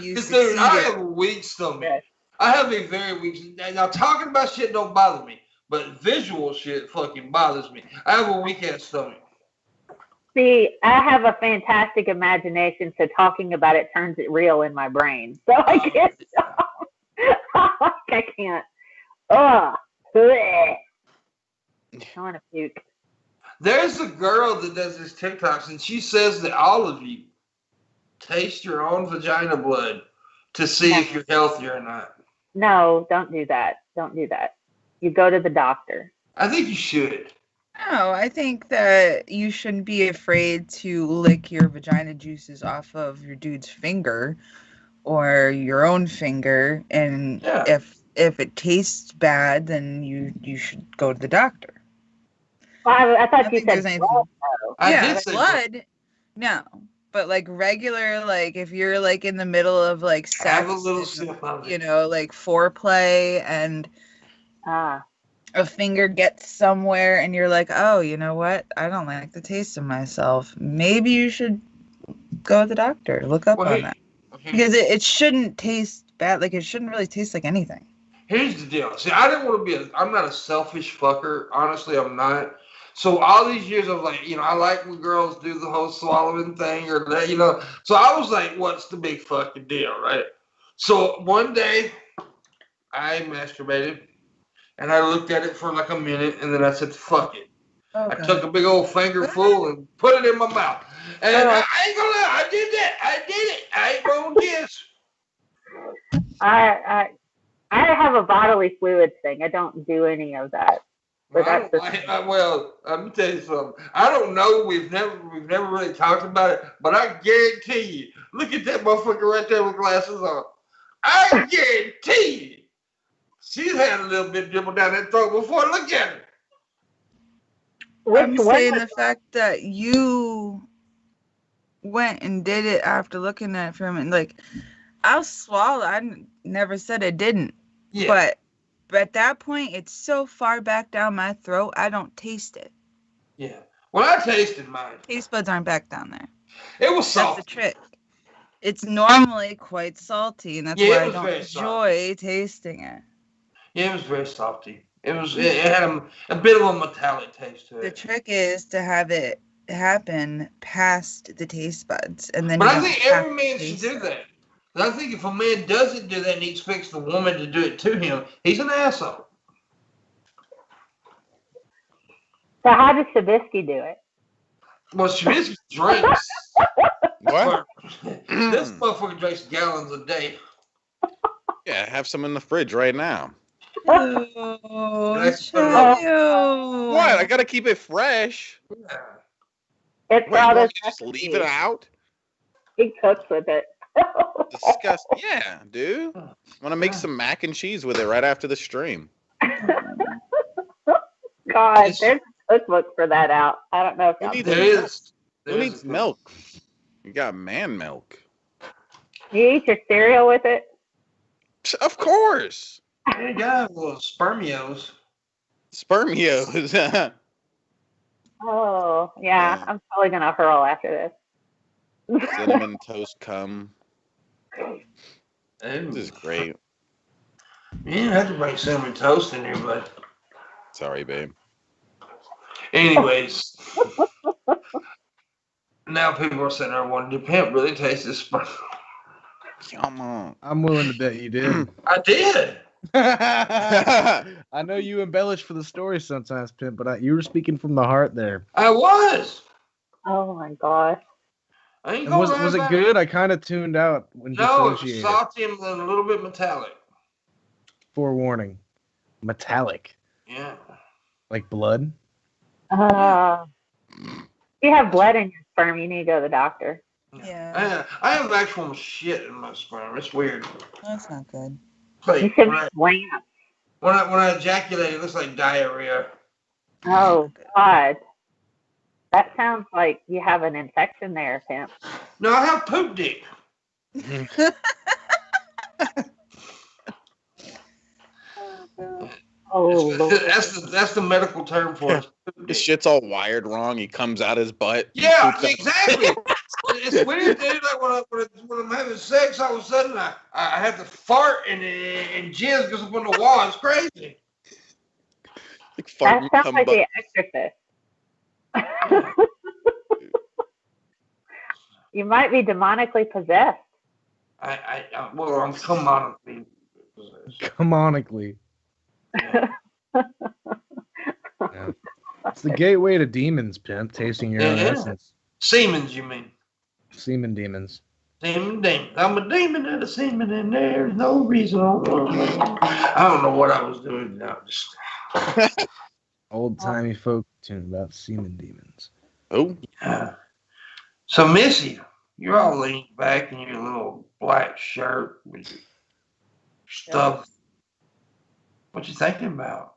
You Dude, I succeeded. have a weak stomach. Yes. I have a very weak. Now talking about shit don't bother me, but visual shit fucking bothers me. I have a weak ass stomach. See, I have a fantastic imagination, so talking about it turns it real in my brain. So I can't stop. I can't. Ugh. I want to puke. There's a girl that does this TikToks, and she says that all of you taste your own vagina blood to see if you're healthy or not. No, don't do that. Don't do that. You go to the doctor. I think you should. No, I think that you shouldn't be afraid to lick your vagina juices off of your dude's finger or your own finger, and Yeah. if it tastes bad, then you should go to the doctor. Well, I I thought don't you think there's said anything. blood, though. I Yeah, did say blood. No, but like regular, like if you're like in the middle of like have sex, a little and, sip of you it. know, like foreplay, and Ah, a finger gets somewhere, and you're like, oh, you know what? I don't like the taste of myself. Maybe you should go to the doctor. Look up on that. Because it shouldn't taste bad. Like, it shouldn't really taste like anything. Here's the deal. See, I didn't want to be I'm not a selfish fucker. Honestly, I'm not. So all these years of like, I like when girls do the whole swallowing thing or that, So I was like, what's the big fucking deal, right? So one day I masturbated and I looked at it for like a minute and then I said, fuck it. I took a big old finger full and put it in my mouth. And I ain't gonna lie, I did that. I did it. I ain't gonna guess. I have a bodily fluids thing. I don't do any of that. But that's Well, let me tell you something. I don't know. We've never really talked about it, but I guarantee you. Look at that motherfucker right there with glasses on. I guarantee you, she's had a little bit dribble down that throat before. Look at her. I'm saying the fact that you went and did it after looking at it for a minute, like, I'll swallow. Never said I didn't. Yeah. But at that point, it's so far back down my throat, I don't taste it. Yeah. Well, I tasted mine. Taste buds aren't back down there. It was salty. That's the trick. It's normally quite salty, and that's why I don't enjoy tasting it. Yeah, it was very salty. It had a bit of a metallic taste to it. The trick is to have it happen past the taste buds, and then. But I think every man should do that. I think if a man doesn't do that and he expects the woman to do it to him, he's an asshole. So how does Shabisky do it? Well, Shabisky drinks. What? This motherfucker drinks gallons a day. Yeah, have some in the fridge right now. Oh, what? I gotta keep it fresh. Yeah. It's Wait, all won't this. you just leave it out? He cooks with it. Disgusting. Yeah, dude. Want to make some mac and cheese with it right after the stream. God, there's a cookbook for that out. I don't know if y'all There is. Who needs milk? You got man milk. You eat your cereal with it? Of course. You got little spermios. Spermios. Oh, yeah. Yeah. I'm probably going to hurl after this. Cinnamon toast cum. Ooh. This is great. You didn't have to bring cinnamon toast in here, but Sorry, babe. anyways. Now people are sitting there wondering, did Pimp really taste this sperm? Come on. I'm willing to bet you did. I did. I know you embellish for the story sometimes, Pimp, but you were speaking from the heart there. I was. Oh, my gosh. I ain't And gonna was lie it about good? I kind of tuned out when No, it's dissociated. salty and a little bit metallic. Forewarning. Metallic. Yeah. Like blood? If you have blood in your sperm, you need to go to the doctor. Yeah. I have actual shit in my sperm. It's weird. That's not good. You Like, should when, I, make lamps. when I ejaculate, it looks like diarrhea. Oh, God. That sounds like you have an infection there, Pimp. No, I have poop dick. Oh, Lord. That's the medical term for it. Poop His dick. shit's all wired wrong. He comes out his butt. Yeah, Poops out- exactly. It's weird, dude. Like when I'm having sex, all of a sudden I have to fart and jizz goes up on the wall. It's crazy. Like fart That and sounds cum like butt. The Exorcist. You might be demonically possessed. Well, I'm canonically possessed. Canonically. Yeah. It's the gateway to demons, Pimp, tasting your own Yeah. essence. Siemens, you mean? Semen demons. Demon. I'm a demon and a semen, and there's no reason. I don't know what I was doing now. Old timey folk tune about semen demons. Oh, Yeah. So, Missy, you're all leaned back in your little black shirt with your stuff. What you thinking about?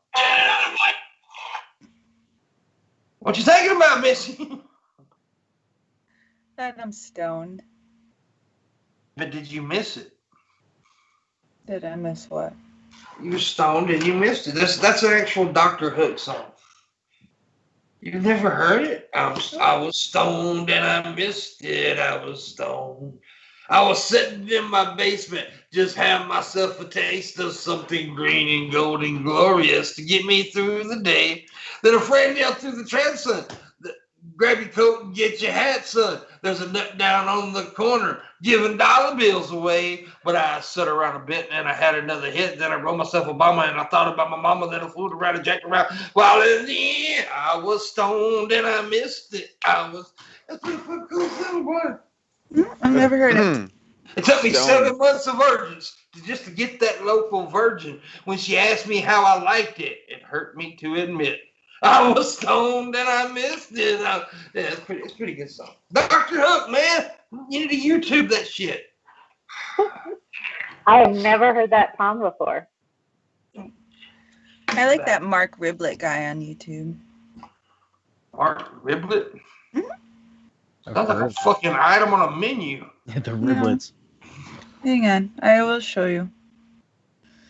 What you thinking about, Missy? That I'm stoned. But did you miss it? Did I miss what? You were stoned and you missed it. That's an actual Dr. Hook song. You've never heard it? I was stoned and I missed it. I was stoned. I was sitting in my basement, just having myself a taste of something green and golden glorious to get me through the day. Then a friend yelled through the transom, grab your coat and get your hat, son. There's a nut down on the corner giving dollar bills away. But I sat around a bit and I had another hit. Then I wrote myself a bomber and I thought about my mama. Then I flew around and jacked around. While in the end, I was stoned and I missed it. That's pretty fucking cool song, boy. I've never heard it. It took me Stoned. 7 months of virgins to get that local virgin. When she asked me how I liked it, it hurt me to admit. I was stoned and I missed it. Yeah, it's a pretty good song. Dr. Hook, man, you need to YouTube that shit. I have never heard that song before. I like that Mark Riblet guy on YouTube. Mark Riblet? I've Sounds like a heard. fucking item on a menu. Yeah, the riblets. Hang on, I will show you.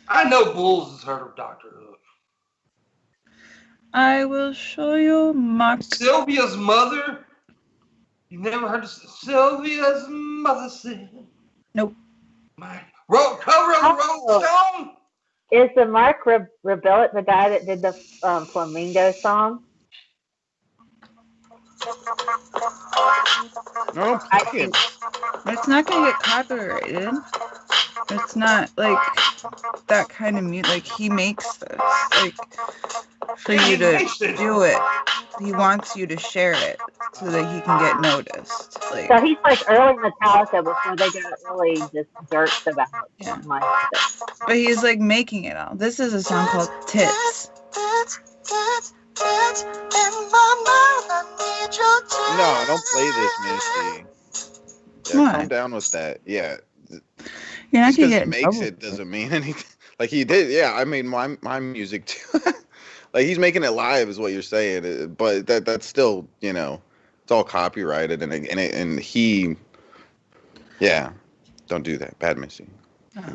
I know Bulls has heard of Dr. Hook. I will show you Mark. Sylvia's mother? You've never heard of Sylvia's mother said? Nope. My cover of the Rolling Stone? Is the Mark Rebellet the guy that did the Flamingo song? no, I think It's not gonna get copyrighted. It's not like that kind of music. Like he makes this, like for you to do it. He wants you to share it so that he can get noticed. Like so. He's like early Metallica before they got really just jerks about my stuff. but he's like making it all. This is a song called Tits. no, don't play this, Misty. Yeah, What? calm down with that. Yeah, You're not just gonna because get he in makes trouble. it doesn't mean anything. Like he did, yeah. I mean, my music too. Like he's making it live, is what you're saying. But that's still, it's all copyrighted, and he, yeah, don't do that, bad Missy.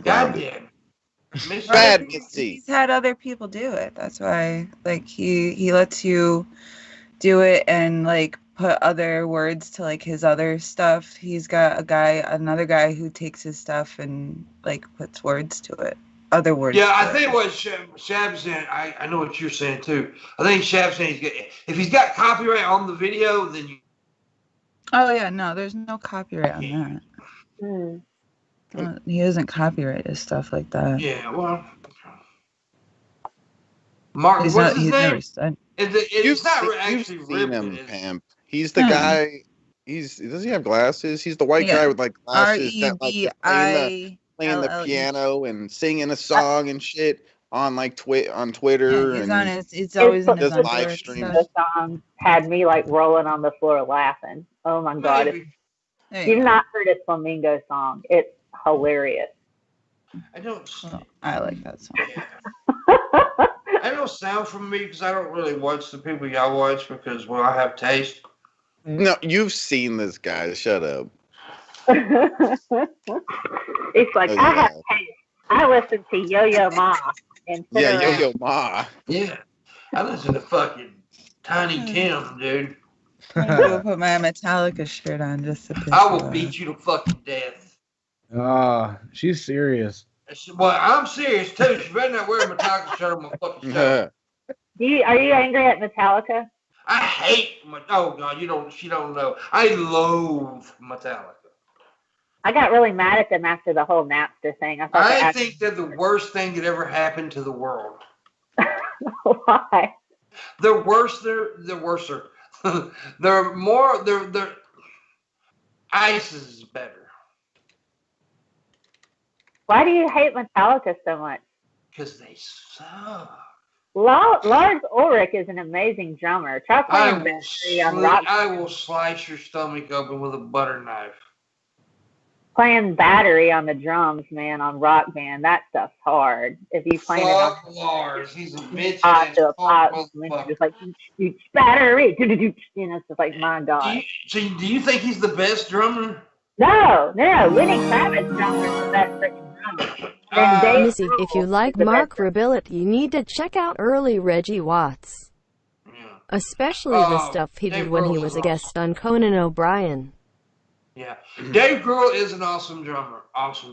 Goddamn. Bad Missy. He's had other people do it. That's why, like, he lets you do it and like put other words to like his other stuff. He's got another guy who takes his stuff and like puts words to it, other words. Yeah, to I it. think what Shab's saying, I know what you're saying too. I think Shab's saying if he's got copyright on the video, then you. Oh yeah, no, there's no copyright on that. Hmm. He doesn't copyright his stuff like that. Yeah, well. Mark, He's what's not. his He's name? never said. It's not You've actually seen him, Riblet, is it? Pimp. He's the Hmm. guy. Does he have glasses? He's the white Yeah. guy with like glasses that like is playing the REBILLE. piano and singing a song and shit on like on Twitter. Yeah, he's and on his. It's always in his does live Underwear streams. stuff. The song had me like rolling on the floor laughing. Oh my god! If Maybe. There you you've go. not heard his Flamingo song, it's hilarious. I don't. Well, I like that song. I don't sound from me because I don't really watch the people y'all watch because I have taste. No, you've seen this guy. Shut up. It's like Oh, I yeah. have taste. I listen to Yo-Yo Ma and sit Yeah, around. Yo-Yo Ma. Yeah, I listen to fucking Tiny Tim, dude. I'm gonna put my Metallica shirt on just to piss I you will off. beat you to fucking death. She's serious. Well, I'm serious too. She better not wear a Metallica shirt on my fucking show. Are you angry at Metallica? I hate. Oh God, she don't know. I loathe Metallica. I got really mad at them after the whole Napster thing. I thought I think they're the worst thing that ever happened to the world. Why? They're worse. They're worser. They're more. They're. ISIS is better Why do you hate Metallica so much? because they suck. Lars Ulrich is an amazing drummer. Try playing Battery on Rock. I will slice your stomach open with a butter knife. Playing Battery on the drums, man, on Rock Band. That stuff's hard. If you play it on Lars, he's a bitch pop to a pop, motherfucker. just like Battery, you know, it's just like my God. Do you think he's the best drummer? No, Lenny Kravitz drummer is the best freaking drummer. And Dave Missy, if you like Mark Rabillet, you need to check out early Reggie Watts. Yeah. Especially the stuff he did when he was a guest on Conan O'Brien. Yeah, Dave Grohl is an awesome drummer.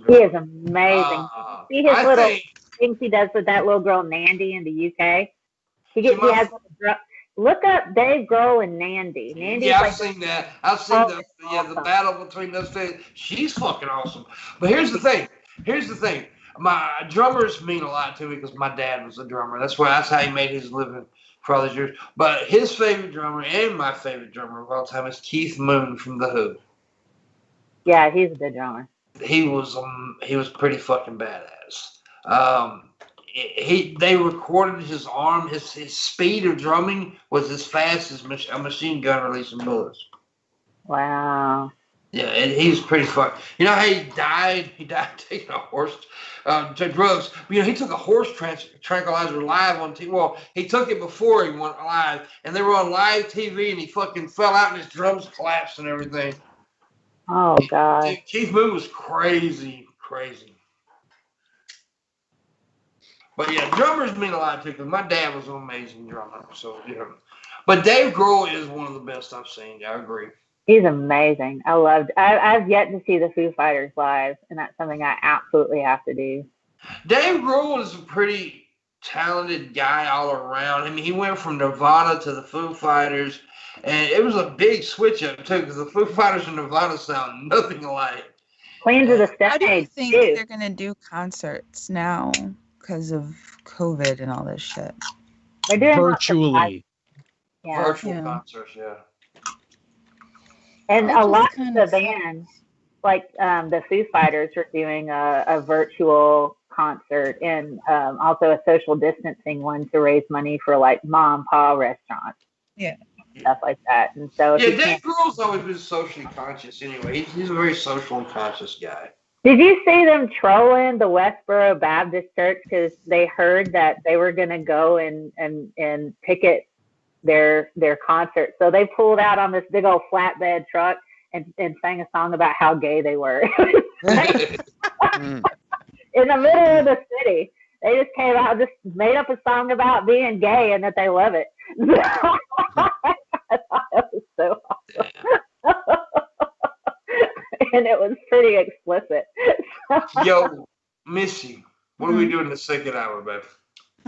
He is amazing. See his little things he does with that little girl Nandy in the UK. Look up Dave Grohl and Nandy. Yeah, I've seen that. I've seen the battle between those two. She's fucking awesome. But here's the thing. My drummers mean a lot to me because my dad was a drummer. That's how he made his living for all these years. But his favorite drummer and my favorite drummer of all time is Keith Moon from The Who. Yeah, he's a good drummer. He was pretty fucking badass. They recorded his arm. His speed of drumming was as fast as a machine gun releasing bullets. Wow. Yeah, and he's pretty fucked. You know how he died? He died taking a horse to drugs. You know, he took a horse tranquilizer live on TV. Well, he took it before he went live, and they were on live TV, and he fucking fell out, and his drums collapsed and everything. Oh, God. Keith Moon was crazy. But yeah, drummers mean a lot too, because my dad was an amazing drummer. So, yeah. But Dave Grohl is one of the best I've seen. I agree. He's amazing. I've yet to see the Foo Fighters live, and that's something I absolutely have to do. Dave Grohl is a pretty talented guy all around. I mean, he went from Nirvana to the Foo Fighters. And it was a big switch up too, because the Foo Fighters and Nirvana sound nothing alike. Queens of the Stone Age. How do you think they're gonna do concerts now because of COVID and all this shit? They're doing virtually. Virtual concerts, yeah. And a lot of the bands, like the Foo Fighters, are doing a virtual concert and also a social distancing one to raise money for like mom and pop restaurants. Yeah. Stuff like that. And so Dave Grohl's always been socially conscious anyway. He's a very social and conscious guy. Did you see them trolling the Westboro Baptist Church because they heard that they were going to go and picket their concert? So they pulled out on this big old flatbed truck and sang a song about how gay they were. In the middle of the city. They just came out, just made up a song about being gay and that they love it. I thought it was so awesome. And it was pretty explicit. Yo, Missy, what are we doing the second hour, babe?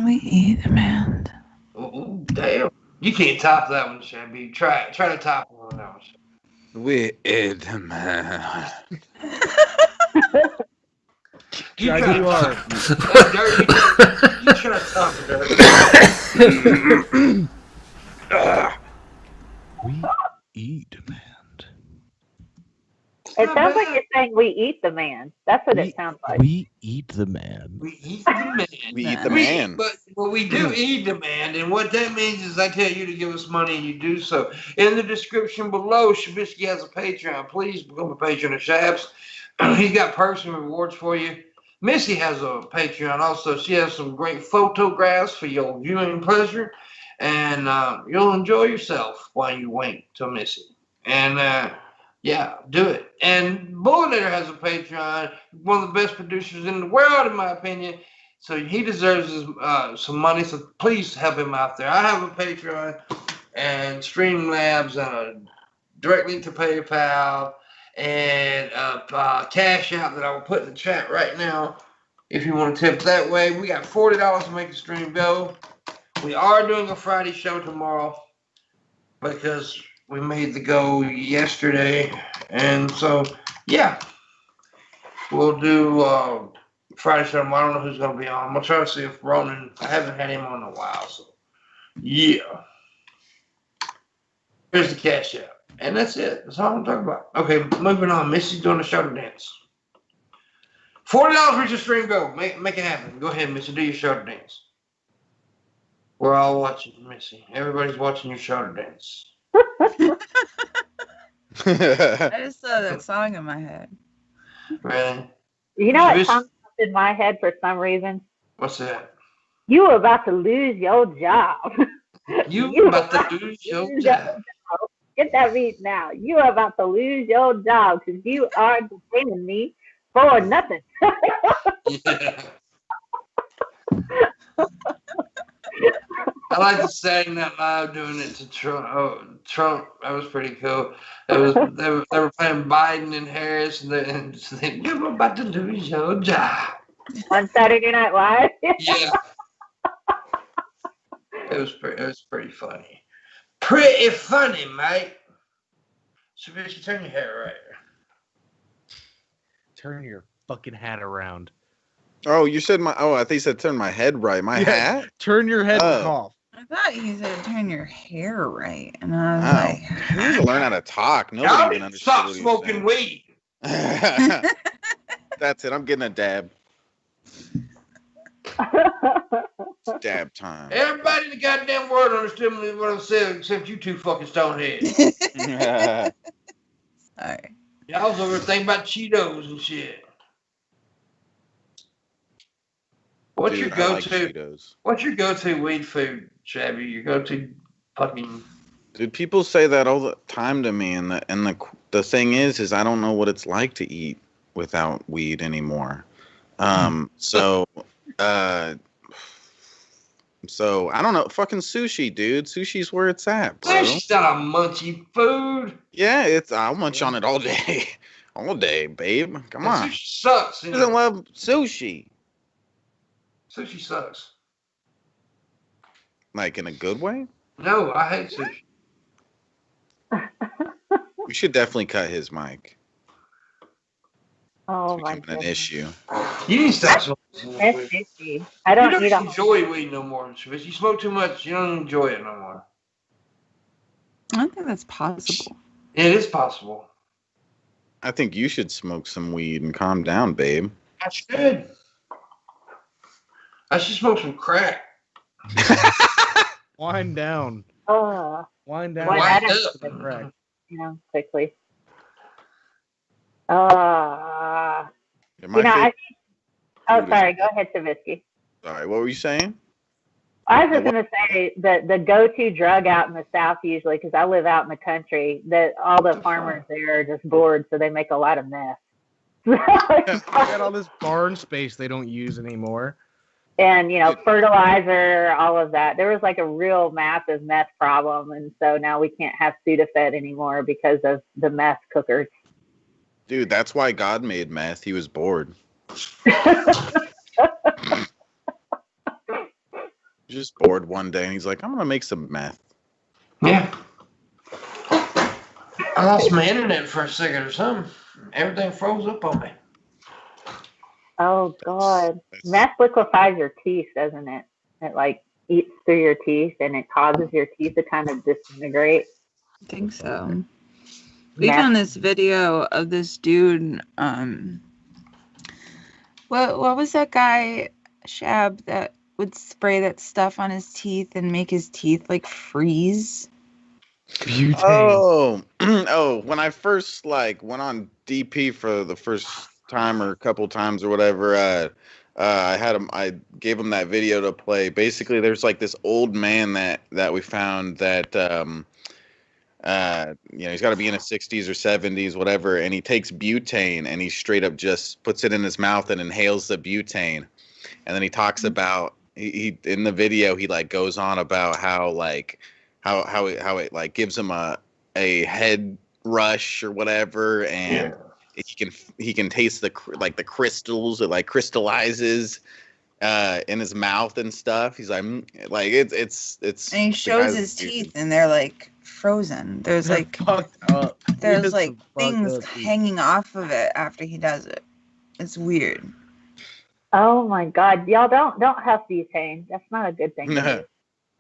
We eat the man. Oh, damn. You can't top that one, Shabby. Try to top one on that one. We eat the man. You try to top it. We eat man. It sounds like you're saying we eat the man. That's what it sounds like. We eat the man. We eat the man. We eat the man. But we do eat the man, and what that means is I tell you to give us money, and you do so. In the description below, Shabisky has a Patreon. Please become a patron of Shabs. He's got perks and rewards for you. Missy has a Patreon also. She has some great photographs for your viewing pleasure, and you'll enjoy yourself while you wait till Missy. And yeah, do it. And Booleanenator has a Patreon, one of the best producers in the world, in my opinion. So he deserves some money. So please help him out there. I have a Patreon and Streamlabs and a direct link to PayPal and Cash App that I will put in the chat right now. If you want to tip that way, we got $40 to make the stream go. We are doing a Friday show tomorrow because we made the go yesterday, and so yeah, we'll do Friday show tomorrow. I don't know who's gonna be on. I'm gonna try to see if Ronan. I haven't had him on in a while, so yeah. Here's the Cash App, and that's it. That's all I'm talking about. Okay, moving on. Missy's doing a shoulder dance. $40 for your stream go. Make it happen. Go ahead, Missy. Do your shoulder dance. We're all watching Missy. Everybody's watching your shoulder dance. I just saw that song in my head. Really? You know what Shabisky- comes up in my head for some reason? What's that? You were about to lose your job. You about to lose your job. Get that beat now. You are about to lose your job because you are detaining me for nothing. Yeah. I like to sing that loud doing it to Trump. Oh, Trump, that was pretty cool. It was they were playing Biden and Harris, and they you're about to lose your job. On Saturday Night Live. Yeah, it was pretty funny. Pretty funny, mate. Shabisky, turn your hair right. Turn your fucking hat around. Oh, you said my. Oh, I think you said turn my head right. My hat. Turn your head Oh. off. I thought you said turn your hair right, and I was Oh, like, you need to learn how to talk. Y'all Nobody need even to understood stop what he was smoking weed. saying. That's it. I'm getting a dab. It's dab time. Everybody in the goddamn world understood what I'm saying, except you two fucking stoneheads. sorry. Y'all was over there thinking about Cheetos and shit. What's Dude, your I go-to? like Cheetos. What's your go-to weed food, Shabby? Your go-to fucking. Dude, people say that all the time to me, and the thing is I don't know what it's like to eat without weed anymore. So I don't know. Fucking sushi, dude. Sushi's where it's at, bro. Sushi's not a munchy food. Yeah, I'll munch on it all day, all day, babe. Come And on. sushi sucks. Who doesn't love sushi? Sushi sucks. Like in a good way? No, I hate sushi. We should definitely cut his mic. Oh It's my becoming an goodness. issue. You need to stop smoking That's weed. fishy. I You don't don't eat a enjoy weed no more, Shabisky. You smoke too much. You don't enjoy it no more. I don't think that's possible. It is possible. I think you should smoke some weed and calm down, babe. I should. I should smoke some crack. Wind down. Wind down. Why Wind not? up. Right. Quickly. Your You know, I mic think. Oh, Food is- sorry. Go ahead, Shabisky. Sorry, what were you saying? I was just going to say that the go-to drug out in the South usually, because I live out in the country, that all the farmers there are just bored, so they make a lot of meth. They got all this barn space they don't use anymore. And, fertilizer, all of that. There was like a real massive meth problem, and so now we can't have Sudafed anymore because of the meth cookers. Dude, that's why God made meth. He was bored. Just bored one day, and he's like, I'm gonna make some meth. Yeah. I lost my internet for a second or something. Everything froze up on me. Oh, God. Meth liquefies your teeth, doesn't it? It, eats through your teeth, and it causes your teeth to kind of disintegrate. I think so. We Meth. found this video of this dude. What was that guy, Shab, that would spray that stuff on his teeth and make his teeth freeze? Butane. Oh, when I first went on DP for the first time or a couple times or whatever, I gave him that video to play. Basically, there's this old man that we found that he's got to be in his 60s or 70s, whatever, and he takes butane and he straight up just puts it in his mouth and inhales the butane, and then he talks about he in the video he goes on about how it gives him a head rush or whatever, and he can taste the crystals. It crystallizes in his mouth and stuff. He's it's And he shows his teeth, and they're frozen. There's Fucked up. there's It's some fucked things up teeth. hanging off of it after he does it. It's weird. Oh, my God. Y'all don't have butane. That's not a good thing to do.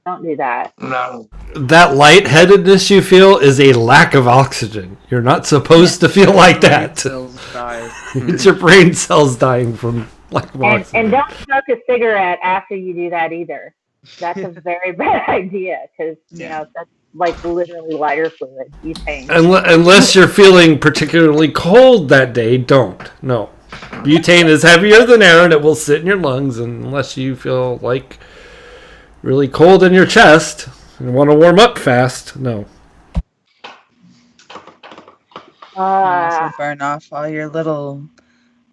Don't do that. No. That lightheadedness you feel is a lack of oxygen. You're not supposed to feel like that. Cells die. It's your brain cells dying from lack of oxygen. And don't smoke a cigarette after you do that either. That's a very bad idea because Yeah. that's like literally lighter fluid. Butane. Unless you're feeling particularly cold that day, don't. No. Butane is heavier than air and it will sit in your lungs unless you feel like really cold in your chest and want to warm up fast. No. You also burn off all your little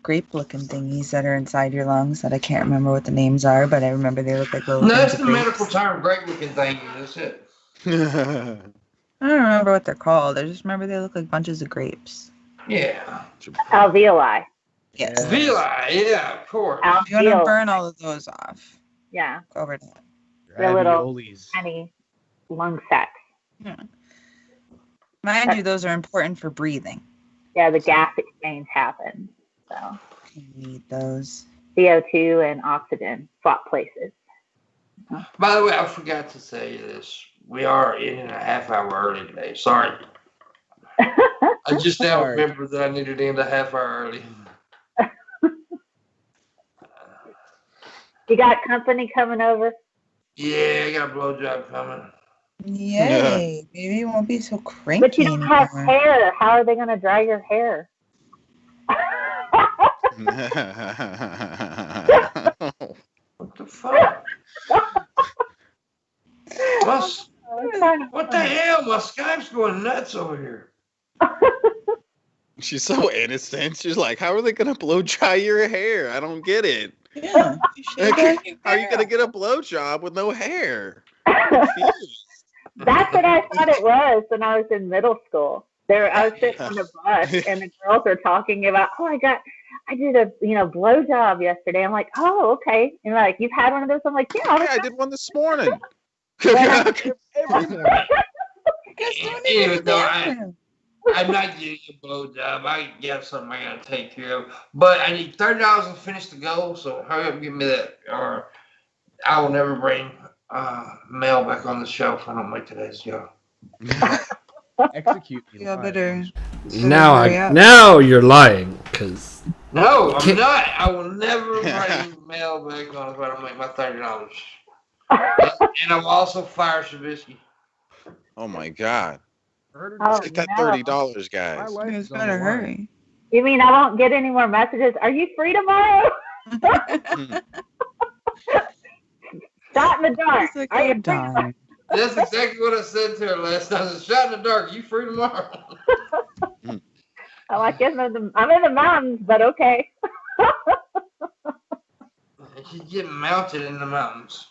grape-looking thingies that are inside your lungs that I can't remember what the names are, but I remember they look like little No, things that's of the grapes. medical term, great looking thing. That's it. I don't remember what they're called. I just remember they look like bunches of grapes. Yeah. Alveoli. Yes. Villi, yeah, of course. If you want to Alveoli. burn all of those off, Yeah, go over that. they're little Raviolis. tiny lung sacs. Mind you, those are important for breathing. Yeah, the gas exchange happens. So You need those. CO2 and oxygen swap places. By the way, I forgot to say this. We are ending a half hour early today. Sorry. I just now Sorry. remembered that I needed to end a half hour early. You got company coming over? Yeah, I got a blowjob coming. Yay! Maybe you won't be so cranky But you don't have anymore. hair. How are they going to dry your hair? What the fuck? What the hell? My Skype's going nuts over here. She's so innocent. She's like, how are they going to blow dry your hair? I don't get it. Yeah. How are you going to get a blowjob with no hair? That's what I thought it was when I was in middle school. I was sitting on the bus and the girls were talking about, I did a blowjob yesterday. I'm like, oh, okay. And like, you've had one of those? I'm like, yeah. I did one this morning. Every morning. Anyway, no, I'm not getting a blowjob. I got something I gotta take care of. But I need $30 to finish the goal, so hurry up and give me that, or I will never bring mail back on the show if I don't make today's show. Execute me. Yeah, better. Now you're lying, because No, I'm not. I will never bring mail back on if I don't make my $30. And I will also fire Shabisky. Oh my God. Oh, Let's get that no. $30, guys. My You life guys is on better the line. hurry. You mean I won't get any more messages? Are you free tomorrow? Shot in the dark. It's like, Are you oh, free? darn. That's exactly what I said to her last night. I said, shot in the dark. You free tomorrow? I'm like, I'm in the mountains, but okay. She's getting mounted in the mountains.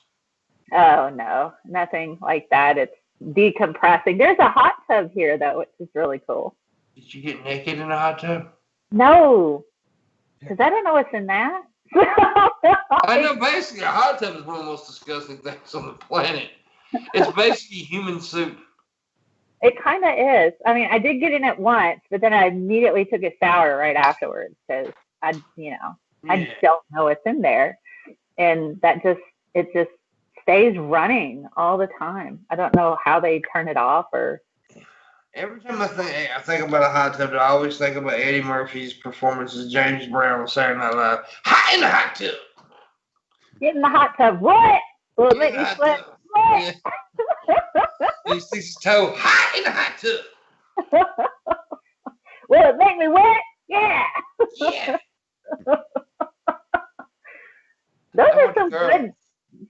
Oh no, nothing like that. It's decompressing. There's a hot tub here though, which is really cool. Did you get naked in the hot tub? No, because I don't know what's in that. I know basically a hot tub is one of the most disgusting things on the planet. It's basically human soup. It kind of is. I mean, I did get in it once, but then I immediately took a shower right afterwards because I don't know what's in there, and it just stays running all the time. I don't know how they turn it off or. Every time I think about a hot tub, I always think about Eddie Murphy's performance as James Brown on Saturday Night Live. Hot in the hot tub. Get in the hot tub. What? Will it make me sweat? What? Yeah. He sticks his toe hot in the hot tub. Will it make me wet? Yeah. Yeah. Those I are want the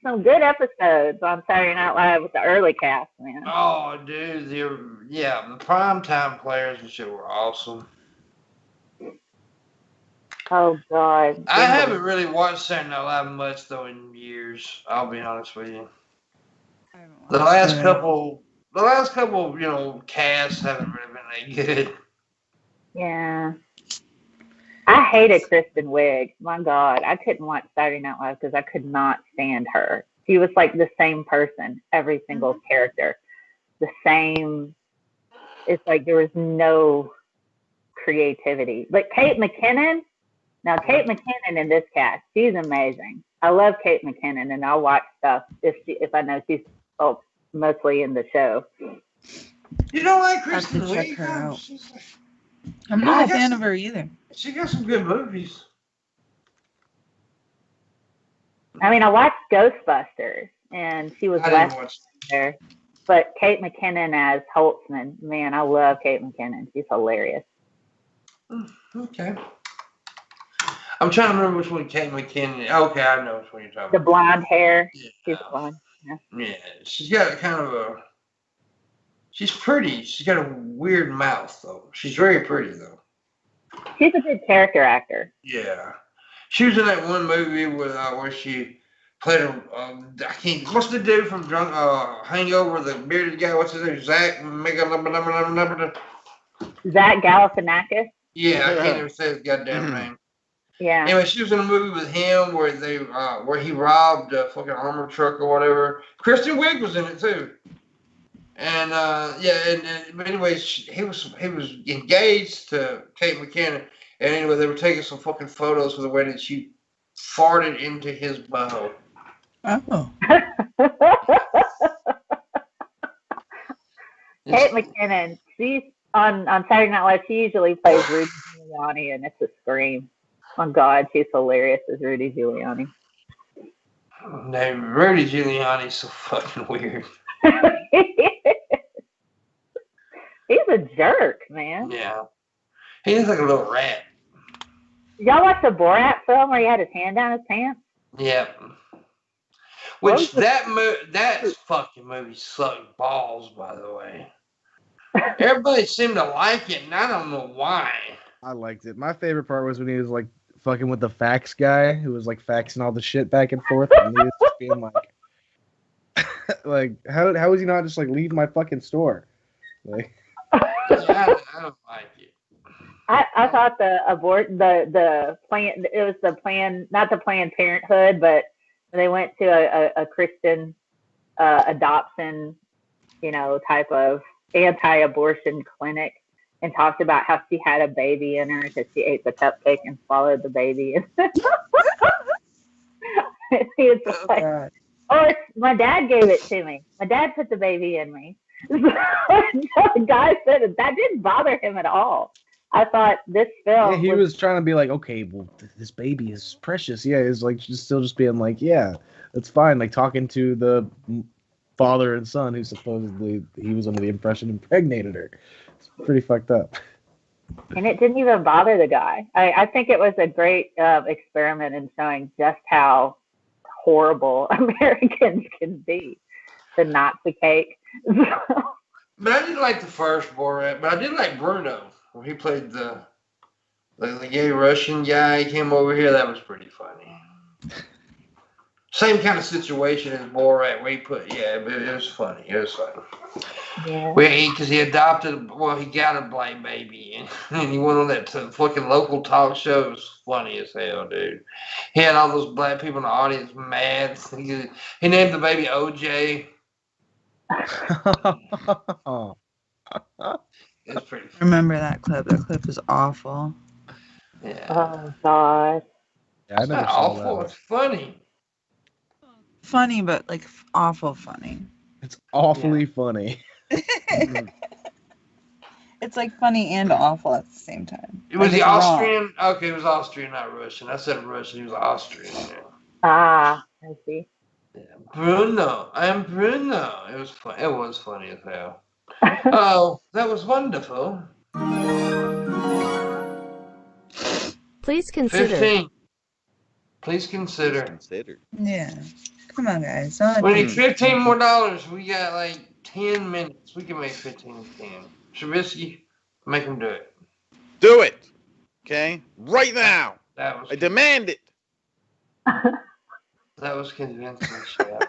some good episodes on Saturday Night Live with the early cast, man. Oh, dude, the primetime players and shit were awesome. Oh God. I haven't really watched Saturday Night Live much though in years. I'll be honest with you. The last couple, casts haven't really been that good. Yeah. I hated Kristen Wiig. My God, I couldn't watch Saturday Night Live because I could not stand her. She was like the same person, every single character, the same. It's like there was no creativity. But Kate McKinnon. Now, Kate McKinnon in this cast, she's amazing. I love Kate McKinnon, and I'll watch stuff if I know she's mostly in the show. You don't like I have Kristen to check Wiig? her out. She's like, I'm not a fan of her either. she got some good movies. I mean, I watched Ghostbusters, and she was I didn't left watch. there. But Kate McKinnon as Holtzman, man, I love Kate McKinnon. She's hilarious. Okay. I'm trying to remember which one Kate McKinnon. Okay, I know which one you're talking The about. blonde hair. Yeah. She's blonde. Yeah. Yeah, she's got kind of a. She's pretty. She's got a weird mouth, though. She's very pretty, though. She's a good character actor. Yeah. She was in that one movie where she played a. I can't. What's the dude from Hangover? The bearded guy. What's his name? Zach. Zach Galifianakis. Yeah, I can't even say his goddamn name. Yeah. Anyway, she was in a movie with him where where he robbed a fucking armored truck or whatever. Kristen Wiig was in it too. And but anyways, he was engaged to Kate McKinnon, and anyway, they were taking some fucking photos for the way that she farted into his bow. Oh. Kate McKinnon. She's on Saturday Night Live. She usually plays Rudy Giuliani, and it's a scream. Oh God, she's hilarious as Rudy Giuliani. No, Rudy Giuliani's so fucking weird. He's a jerk, man. Yeah, he looks like a little rat. Y'all watch the Borat film where he had his hand down his pants? Yeah. Which that fucking movie sucked balls, by the way. Everybody seemed to like it, and I don't know why. I liked it. My favorite part was when he was like fucking with the fax guy who was like faxing all the shit back and forth, and he was just being like, how was he not just like leave my fucking store? Like, I don't like it. I thought the plan, it was the plan, not the Planned Parenthood, but they went to a Christian adoption, type of anti-abortion clinic, and talked about how she had a baby in her because she ate the cupcake and swallowed the baby. He was like, my dad gave it to me. My dad put the baby in me. The guy said that didn't bother him at all. I thought this film. Yeah, he was trying to be like, okay, well, this baby is precious. Yeah, he's like just being like, yeah, that's fine. Like talking to the father and son who supposedly he was under the impression impregnated her. It's pretty fucked up. And it didn't even bother the guy. I think it was a great experiment in showing just how horrible Americans can be. The Nazi cake. But I didn't like the first Borat, but I did like Bruno, where he played the gay Russian guy. He came over here. That was pretty funny. Same kind of situation as Borat, where he but it was funny. It was funny. Yeah. Because he adopted, he got a black baby, and he went on that fucking local talk show. It was funny as hell, dude. He had all those black people in the audience mad. He named the baby OJ. It's pretty funny. Remember that clip? That clip was awful. Yeah. Oh God. Yeah, I It's never not saw awful. that. It's funny. Funny, but like awful funny. It's awfully funny. It's like funny and awful at the same time. It was Like, the it's Austrian. Okay, it was Austrian, not Russian. I said Russian. He was Austrian. I see. Yeah. Bruno. I'm Bruno. It was fun. It was funny as hell. Oh, that was wonderful. Please consider. 15. Please consider. Consider. Yeah. Come on, guys. We need $15 more. We got like 10 minutes. We can make 15 and 10. Shabisky, make him do it. Do it. Okay? Right now. That was I demand it. that was convincing. Shit.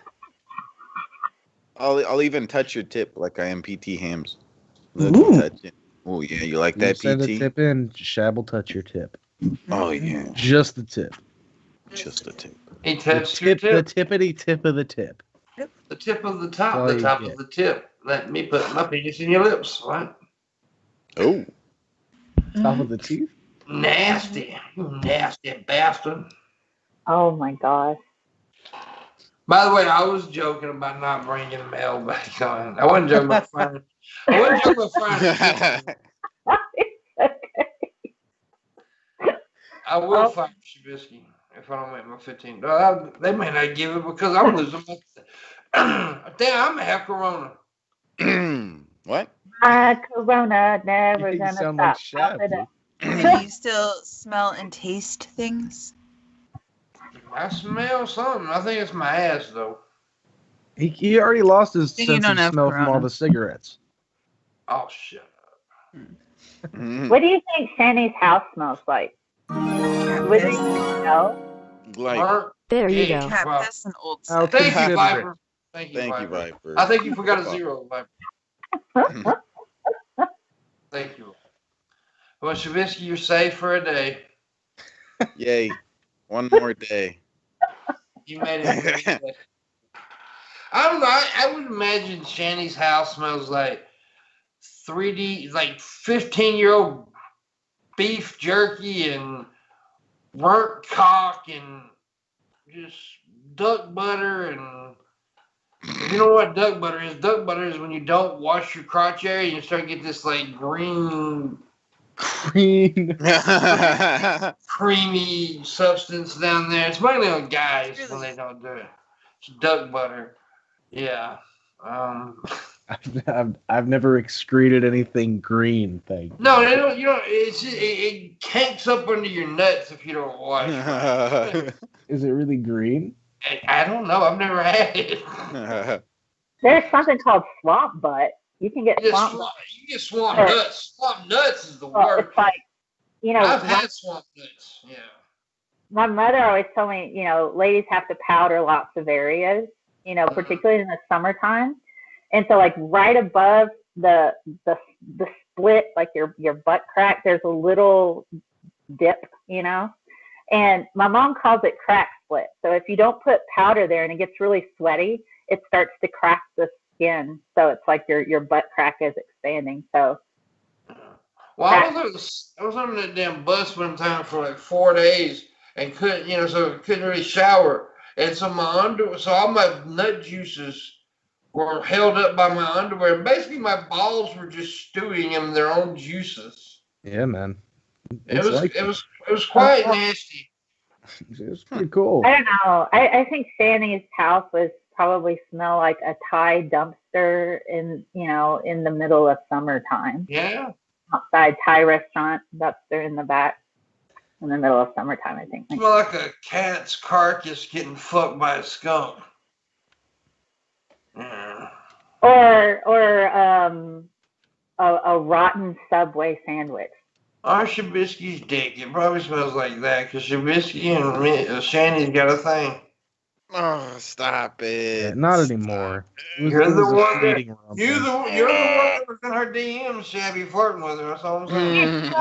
I'll even touch your tip like I am PT Hams. Ooh. Touch it. Oh yeah, you like You that send a PT? tip in, Shab will touch your tip. Oh yeah, Just the tip. just a tip. He The touched your tip, the tip. tippity tip of the tip. The tip of the top. All The you top get. of the tip. Let me put my penis in your lips. What? Oh, Top of the teeth? Nasty. You nasty bastard. Oh my gosh. By the way, I was joking about not bringing Mel back on. I wasn't joking about finding. I wasn't joking about finding. I will find Shabisky. if I don't make my 15. They may not give it because I'm losing my. Damn, I'm gonna have corona. What? Corona never You gonna sound stop. like Shab, Pop it dude. up. Can you still smell and taste things? I smell something. I think it's my ass though. He already lost his Then you sense don't of have smell from all corona. the cigarettes. Oh shut up. What do you think Shanny's house smells like? Would you know? Like, Burnt There you pig. go. Cat Wow. piss and old How sex. Thank you, considerate. Viper. Thank you, thank you, Viper. Viper. I think you forgot a zero, Viper. Thank you. Well, Shabisky, you're safe for a day. Yay. One more day. You made it through the day. I don't know. I would imagine Shanny's house smells like 3D, like 15-year-old beef jerky and burnt cock and just duck butter. And you know what duck butter is? Duck butter is when you don't wash your crotch area and you start to get this like green, Green. creamy substance down there. It's mainly on guys when they don't do it. It's duck butter. Yeah. I've never excreted anything green. Thank you. No, they don't. You know, it kinks up under your nuts if you don't wash. Right. Is it really green? I don't know. I've never had it. There's something called swamp butt. You can get You swamp butt. get swamp nuts. Swamp nuts is the Well, worst. it's like, I've had swamp nuts. Yeah. my mother always told me, ladies have to powder lots of areas, particularly in the summertime. And so like right above the split, like your butt crack, there's a little dip, and my mom calls it crack split. So if you don't put powder there and it gets really sweaty, it starts to crack the skin. So it's like your butt crack is expanding. So well, I was on that damn bus one time for like 4 days and couldn't really shower. And so all my nut juices were held up by my underwear. Basically, my balls were just stewing in their own juices. Yeah, man. It was quite nasty. It's pretty cool. I don't know. I think Shanny's house was probably smell like a Thai dumpster in the middle of summertime. Yeah. Outside Thai restaurant dumpster in the back in the middle of summertime, I think. Smell like a cat's carcass getting fucked by a skunk. Yeah. Or a rotten Subway sandwich. Or Shabisky's dick. It probably smells like that because Shabisky and Shanny's got a thing. Oh, stop it. Yeah, not anymore. You're the one that fleeting romance. you're the one that was in her DMs, Shabby, flirting with her. That's all I'm saying.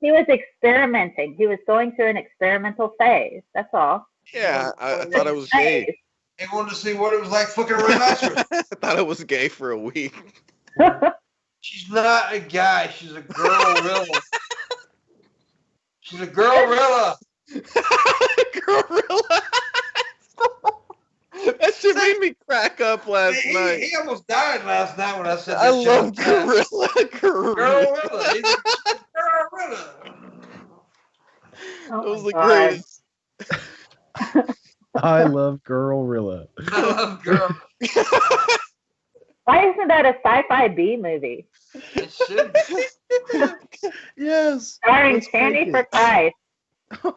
He was experimenting. He was going through an experimental phase. That's all. Yeah, I thought it was gay. He wanted to see what it was like fucking a rhinoceros. I thought it was gay for a week. She's not a guy. She's a girl-rilla. She's a girl-rilla. Gorilla. That shit made me crack up last night. He almost died last night when I said that. I love Gorilla. Girl-rilla. He's a girl-rilla. Oh That was my the God. greatest. I love Girl-rilla. I love girl. Why isn't that a sci-fi B movie? It should be. Yes. Starring Let's Shanny make for it. Christ.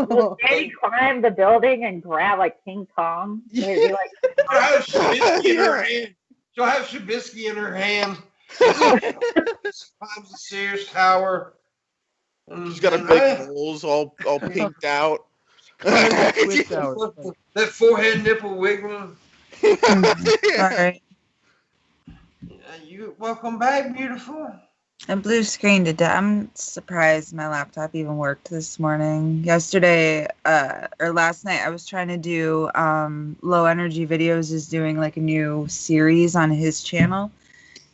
Will Shanny climb the building and grab like King Kong? Would it be like, She'll have Shabisky in her hand. She'll have Shabisky in her hand. Climbs the Sears Tower. She's got a big nose, all pinked out. Twist out. That forehead nipple wiggling. Sorry. You welcome back, beautiful. I'm blue screened to death. I'm surprised my laptop even worked this morning. Yesterday, or last night, I was trying to do Low Energy Videos is doing like a new series on his channel.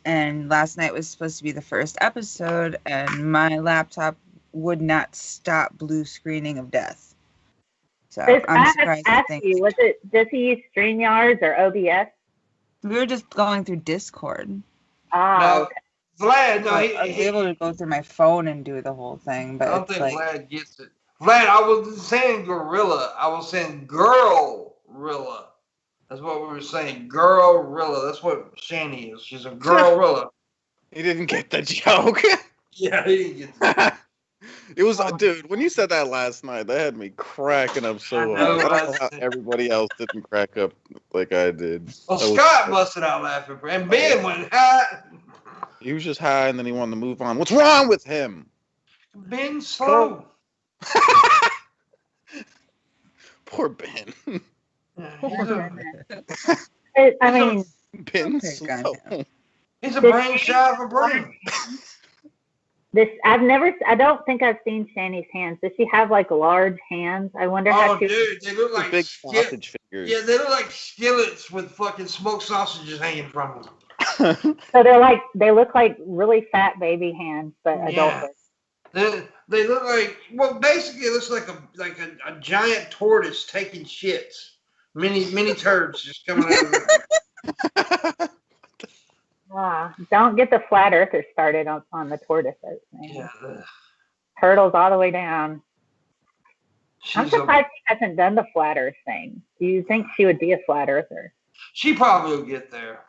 And last night was supposed to be the first episode, and my laptop would not stop blue screening of death. So I'm surprised. Does he use StreamYards or OBS? We were just going through Discord. Ah, No, Vlad, no, I was able to go through my phone and do the whole thing, but I don't it's think like Vlad gets it. Vlad, I wasn't saying gorilla. I was saying girl-rilla. That's what we were saying. Girl-rilla. That's what Shanny is. She's a girl-rilla. He didn't get the joke. Yeah, he didn't get that. It was, dude, when you said that last night, that had me cracking up so I hard. know, I don't know how everybody else didn't crack up like I did. Well, That was- Scott busted out laughing. And Ben went high. He was just high and then he wanted to move on. What's wrong with him? Ben's slow. Poor Ben. I mean, Ben's Okay, slow. He's a brain shy of a brain. I don't think I've seen Shani's hands. Does she have like large hands? I wonder how Oh, she. dude, they look like Big sausage fingers. Yeah, they look like skillets with fucking smoked sausages hanging from them. So they look like really fat baby hands, but adult. They look like, well, basically it looks like a giant tortoise taking shits. Mini turds just coming out of it. Don't get the flat earthers started on the tortoises. Man. Yeah, Turtles all the way down. I'm she's surprised she hasn't done the flat earth thing. Do you think she would be a flat earther? she probably will get there.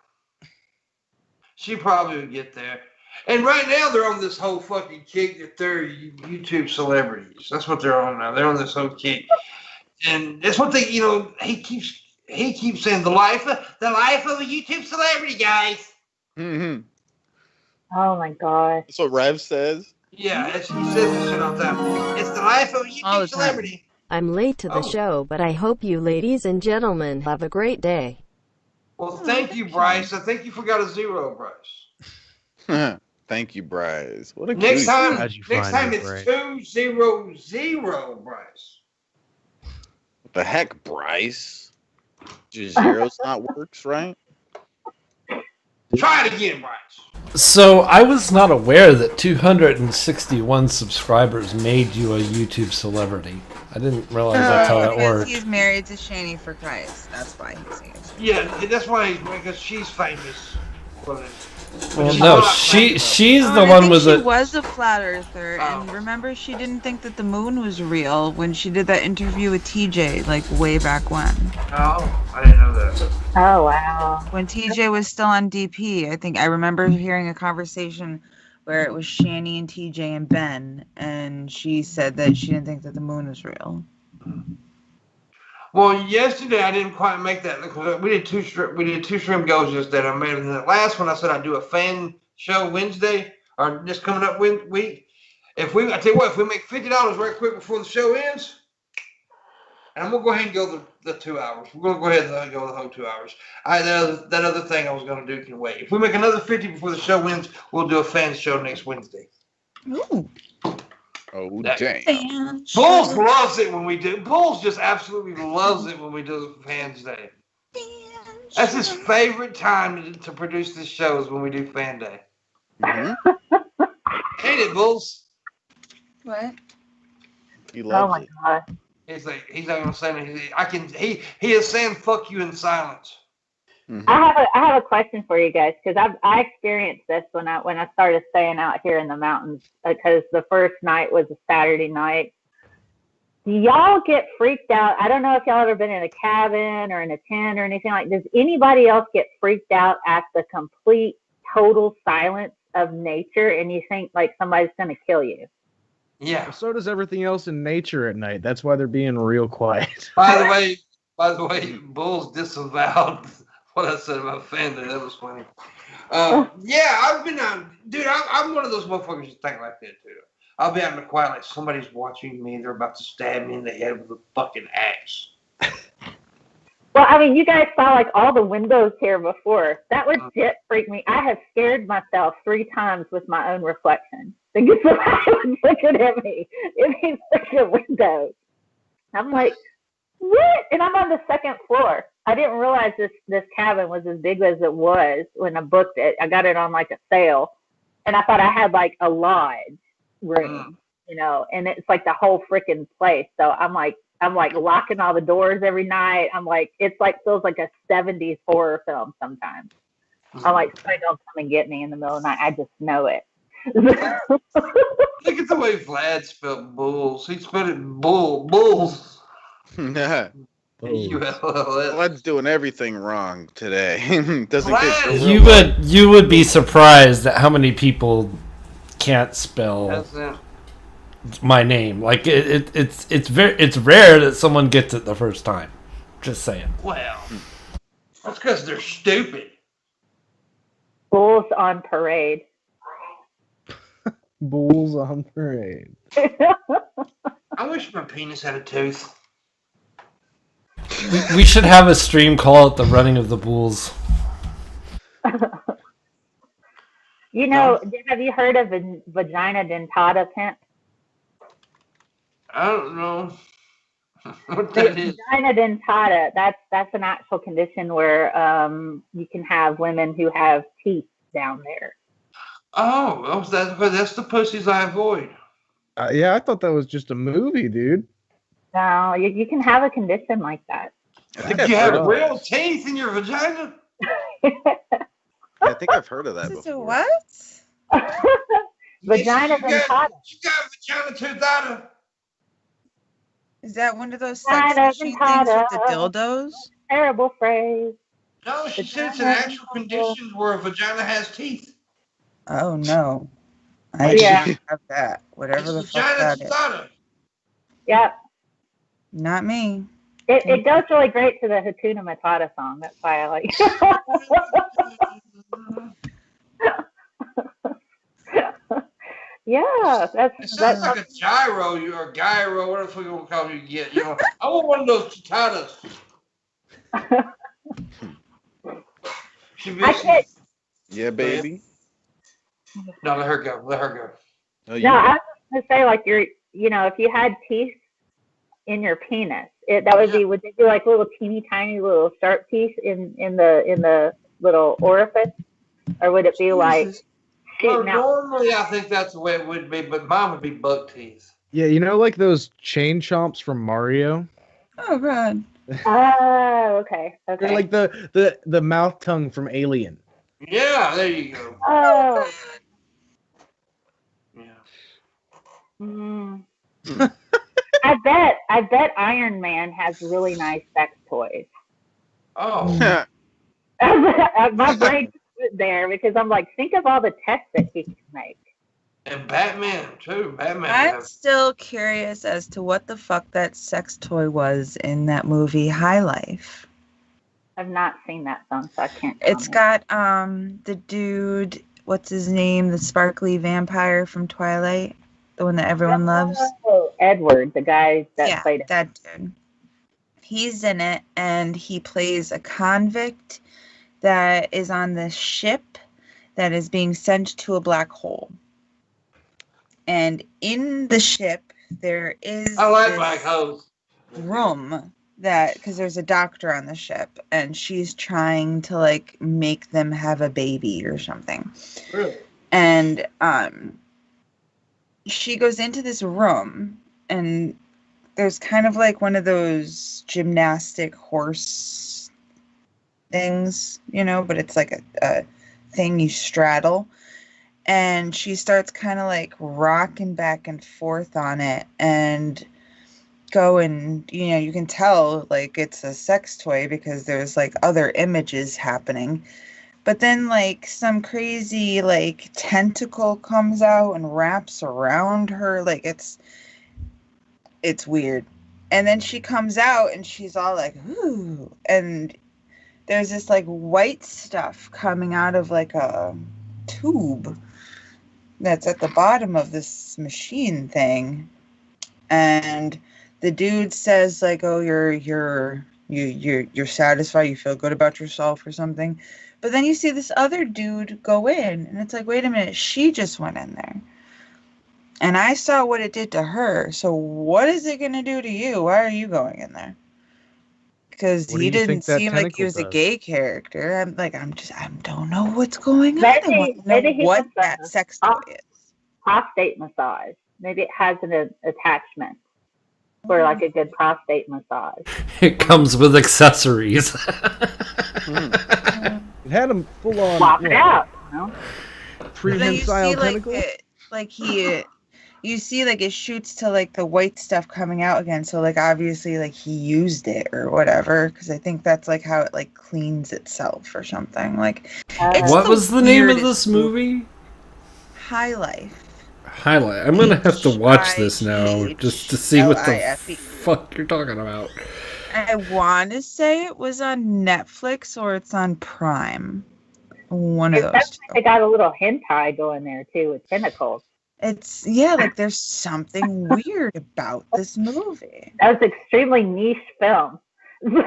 She probably will get there. And right now they're on this whole fucking kick that they're YouTube celebrities. That's what they're on now. They're on this whole kick. And that's what they, he keeps saying the life of a YouTube celebrity, guys. Mm-hmm. Oh my gosh. That's what Rev says. Yeah, he says this shit all the time. It's the life of a All YouTube the time. celebrity. I'm late to the show, but I hope you ladies and gentlemen have a great day. Well, thank you, Bryce. I think you forgot a zero, Bryce. Thank you, Bryce. What a Next goose. time, How'd you next find time it, it's Bryce? 200, Bryce. What the heck, Bryce? Just zeros not works, right? Try it again, Bryce. So I was not aware that 261 subscribers made you a YouTube celebrity. I didn't realize that's how that because worked. he's married to Shani for Christ. That's why he's here. Yeah, that's why, because she's famous. Well, She's no, not famous. she's Oh, the and I one think with she the. was a flat earther, Oh. and remember she didn't think that the moon was real when she did that interview with TJ, like way back when. Oh, I didn't know that. Oh wow. When TJ was still on DP, I think I remember hearing a conversation where it was Shani and TJ and Ben, and she said that she didn't think that the moon was real. Well, yesterday I didn't quite make that because we did two stream goals yesterday. I made it. The last one I said I'd do a fan show Wednesday or this coming up week. I tell you what, if we make $50 right quick before the show ends, and I'm gonna go ahead and go the 2 hours. We're gonna go ahead and go the whole 2 hours. That other thing I was gonna do can wait. If we make another 50 before the show ends, we'll do a fan show next Wednesday. Ooh. Oh, That- damn. Bulls loves it when we do. Bulls just absolutely loves it when we do Fans Day. That's his favorite time to produce this show is when we do Fan Day. Mhm. Ain't it, Bulls? What? He Oh loves my it. gosh. He's not gonna say anything. He is saying fuck you in silence. Mhm. I have a question for you guys because I experienced this when I started staying out here in the mountains because the first night was a Saturday night. Do y'all get freaked out? I don't know if y'all ever been in a cabin or in a tent or anything like. Does anybody else get freaked out at the complete total silence of nature and you think like somebody's gonna kill you? Yeah. So does everything else in nature at night. That's why they're being real quiet. By the way, Bulls disavowed what I said about Fan Day. That was funny. Yeah, I've been on, dude. I'm one of those motherfuckers that think like that too. I'll be out in the quiet like somebody's watching me. They're about to stab me in the head with a fucking axe. Well, I mean, you guys saw like all the windows here before. That legit freaked me. I have scared myself 3 times with my own reflection. Because somebody was looking at me in these freaking windows. I'm like, what? And I'm on the 2nd floor. I didn't realize this cabin was as big as it was when I booked it. I got it on like a sale, and I thought I had like a lodge room, and it's like the whole freaking place. So I'm like locking all the doors every night. I'm like, it's like feels like a 70s horror film sometimes. I'm like, somebody don't come and get me in the middle of the night. I just know it. Look at the way Vlad spelled bulls. He spelled it bulls. U-L-L-S. Vlad's doing everything wrong today. Doesn't Vlad get is- You would be surprised at how many people can't spell That's it. my name. Like it's rare that someone gets it the first time. Just saying. Well, that's because they're stupid. Bulls on parade. Bulls on parade. I wish my penis had a tooth. We should have a stream call it the running of the bulls. You know, have you heard of vagina dentata, Pimp? I don't know what that is. Vagina dentata, that's an actual condition where you can have women who have teeth down there. Oh, that's the pussies I avoid. Yeah, I thought that was just a movie, dude. No, you can have a condition like that. I think You I've heard have of real teeth in your vagina? I think I've heard of that This is a before. what? Vagina Yes, dentata. you got vagina tooth. Is that one of those Vagina sex machine things with the dentata. dildos? Terrible phrase. No, she said it's an actual condition where a vagina has teeth. Oh no. I Yeah. can't have that. Whatever the It's fuck vagina that is. dentata. Yep. Not me. It goes really great to the Hakuna Matata song. That's why I like Yeah, It that's sounds like a gyro, or a gyro, whatever we're gonna call you get. You know, I want one of those tatatas. I can't. Yeah, baby. No, let her go. Let her go. Oh, No, I was gonna say like if you had teeth in your penis, that would be, would they do like little teeny tiny little sharp teeth in the little orifice, or would it be like Well, shooting out? normally I think that's the way it would be, but mine would be buck teeth. Yeah, you know, like those chain chomps from Mario. Oh god. Oh, okay, They're okay. like the mouth tongue from Alien. Yeah, there you go. Oh. Yeah. Mm. I bet Iron Man has really nice sex toys. Oh, My brain went there because I'm like, think of all the tests that he can make. and Batman too. Batman. I'm has- still curious as to what the fuck that sex toy was in that movie High Life. I've not seen that film, so I can't. It's comment. got the dude, what's his name, the sparkly vampire from Twilight, the one that everyone loves. Oh, Edward, the guy that played it. that dude. He's in it, and he plays a convict that is on this ship that is being sent to a black hole. And in the ship, there is I like this black holes. room that, because there's a doctor on the ship, and she's trying to like make them have a baby or something. Really? And she goes into this room, and there's kind of like one of those gymnastic horse things, but it's like a thing you straddle. And she starts kind of like rocking back and forth on it and going, you can tell like it's a sex toy because there's like other images happening. But then like some crazy like tentacle comes out and wraps around her. Like it's weird. And then she comes out and she's all like, ooh. And there's this like white stuff coming out of like a tube that's at the bottom of this machine thing. And the dude says like, oh, you're satisfied, you feel good about yourself or something. But then you see this other dude go in, and it's like, wait a minute, she just went in there. And I saw what it did to her. So what is it going to do to you? Why are you going in there? Because What do he you didn't think that seem like he tentacle was a does? gay character. I don't know what's going on. Maybe- I want to maybe know he what wants that a- sex toy is. Prostate massage. Maybe it has an attachment for like a good prostate massage. It comes with accessories. It had him full on. Swap it out. prehensile tentacle. You see like it shoots to like the white stuff coming out again. So like obviously like he used it or whatever, because I think that's like how it like cleans itself or something. Like, it's what was the name of weirdest this movie? High Life. Highlight. I'm gonna have to watch this now just to see what the fuck you're talking about. I want to say it was on Netflix or it's on Prime. One of those two. They got a little hentai going there too with tentacles. It's like there's something weird about this movie. That was extremely niche film. For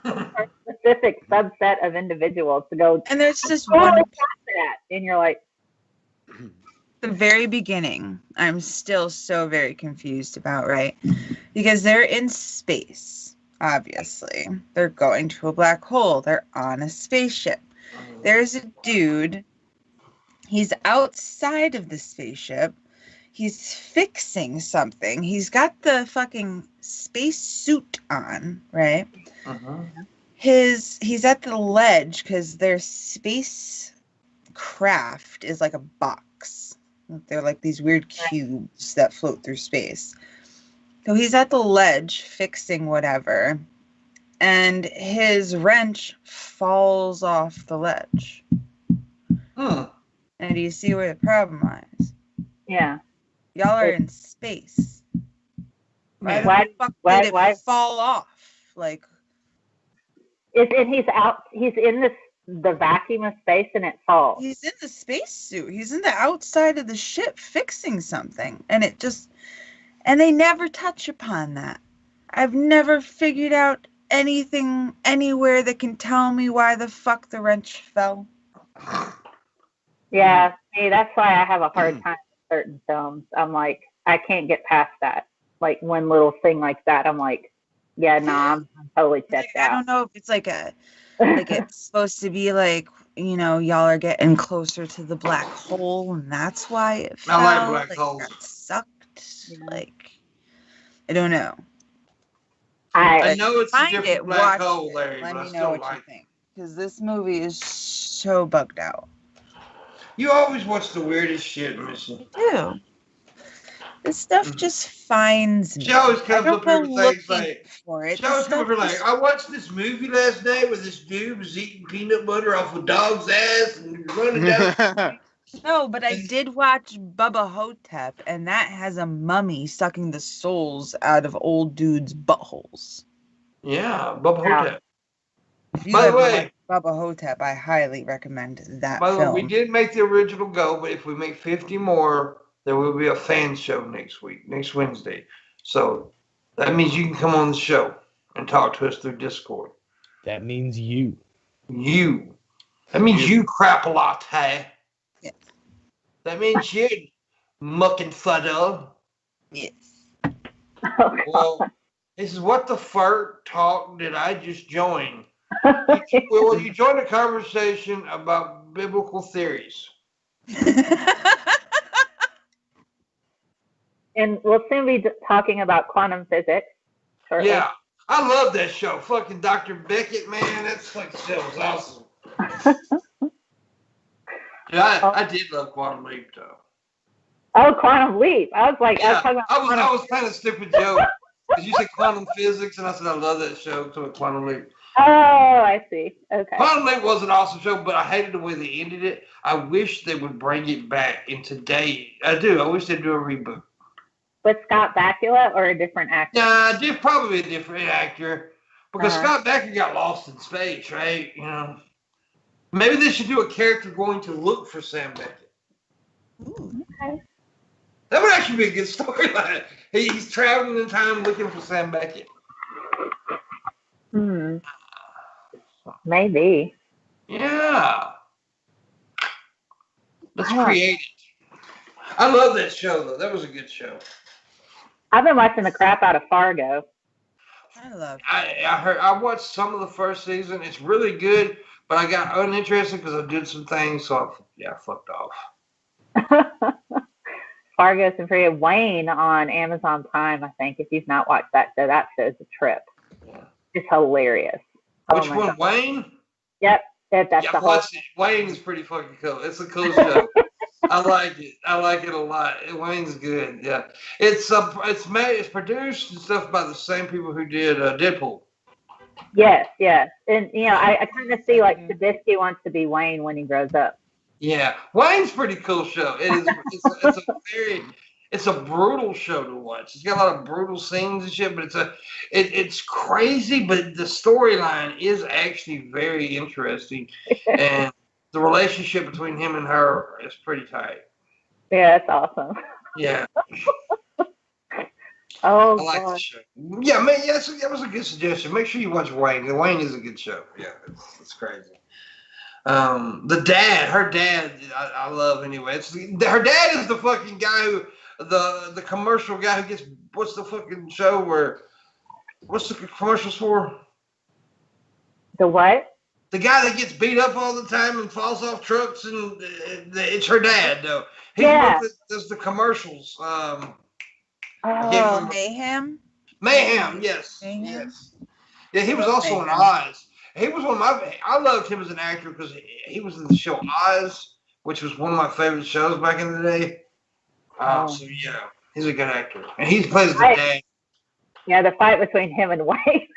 a specific subset of individuals to go. And there's just one one. That, and you're like, the very beginning, I'm still so very confused about, right? Because they're in space, obviously. They're going to a black hole. They're on a spaceship. There's a dude. He's outside of the spaceship. He's fixing something. He's got the fucking space suit on, right? He's at the ledge because their space craft is like a box. They're like these weird cubes that float through space. So he's at the ledge fixing whatever, and his wrench falls off the ledge. And do you see where the problem lies? yeah. Y'all are in space. Why the fuck did it fall off? Like, And he's out. He's in the vacuum of space, and it falls. he's in the spacesuit. He's in the outside of the ship fixing something, and and they never touch upon that. I've never figured out anything anywhere that can tell me why the fuck the wrench fell. Yeah, see, that's why I have a hard time with certain films. I'm like, I can't get past that. Like one little thing like that, I'm like, yeah, no, I'm totally checked out. I don't know if it's like it's supposed to be like, y'all are getting closer to the black hole, and that's why it fell. I like black holes. Got sucked. Like, I don't know. I know it's a Find different it, black watch hole, it. Larry, Let but I me know still what like you it. think, because this movie is so bugged out. You always watch the weirdest shit, Missy. I do. This stuff just finds me. She always comes I up don't here go with things looking like, for it. she always comes up here like, I watched this movie last night where this dude was eating peanut butter off a dog's ass and running down. No, but I did watch Bubba Hotep, and that has a mummy sucking the souls out of old dudes' buttholes. Yeah, Bubba Hotep. If you By the ever way, watch Bubba Hotep, I highly recommend that by the way, film. we did make the original go, but if we make 50 more, there will be a fan show next Wednesday. So that means you can come on the show and talk to us through Discord. That means you. That means you crap a latte. Yes. That means you mucking fudder. Yes. Well, this is what the fart talk did I just join? Will you join a conversation about biblical theories? And we'll soon be talking about quantum physics. Shortly. Yeah, I love that show. Fucking Dr. Beckett, man, that fucking show was awesome. Yeah, I did love Quantum Leap, though. Oh, Quantum Leap. I was like, Yeah, I was kind of stupid joke. Because you said quantum physics, and I said I love that show, so Quantum Leap. Oh, I see. Okay. Quantum Leap was an awesome show, but I hated the way they ended it. I wish they would bring it back in today. I do. I wish they'd do a reboot. With Scott Bakula or a different actor? Nah, probably a different actor. Because Scott Bakula got lost in space, right? Maybe they should do a character going to look for Sam Beckett. Ooh. Okay. That would actually be a good storyline. He's traveling in time looking for Sam Beckett. Maybe. Yeah. Let's create it. I love that show, though. That was a good show. I've been watching the crap out of Fargo. I watched some of the first season. It's really good, but I got uninterested because I did some things, so I fucked off. Fargo's and free. Wayne on Amazon Prime, I think. If you've not watched that show's a trip. Yeah. It's hilarious. Which one, God. Wayne? Yep. That's the whole. Wayne is pretty fucking cool. It's a cool show. I like it. I like it a lot. Wayne's good. Yeah, it's produced and stuff by the same people who did Deadpool. Yes, yes. And, I kind of see like Shabisky wants to be Wayne when he grows up. Yeah, Wayne's pretty cool show. It is. It's a brutal show to watch. It's got a lot of brutal scenes and shit, but it's crazy. But the storyline is actually very interesting, and the relationship between him and her is pretty tight. Yeah, that's awesome. Yeah. Oh, I like God. the show. Yeah, man. Yes, that was a good suggestion. Make sure you watch Wayne. Wayne is a good show. Yeah, it's crazy. Her dad, I love anyway. Her dad is the fucking guy who, the commercial guy who gets, what's the fucking show what's the commercials for? The what? The guy that gets beat up all the time and falls off trucks, and it's her dad though. He does the commercials. Mayhem. Mayhem, yes. Mayhem? Yes. Yeah, he was also in Oz. He was I loved him as an actor because he was in the show Oz, which was one of my favorite shows back in the day. So yeah, he's a good actor. And he plays the dad. Yeah, the fight between him and Wayne.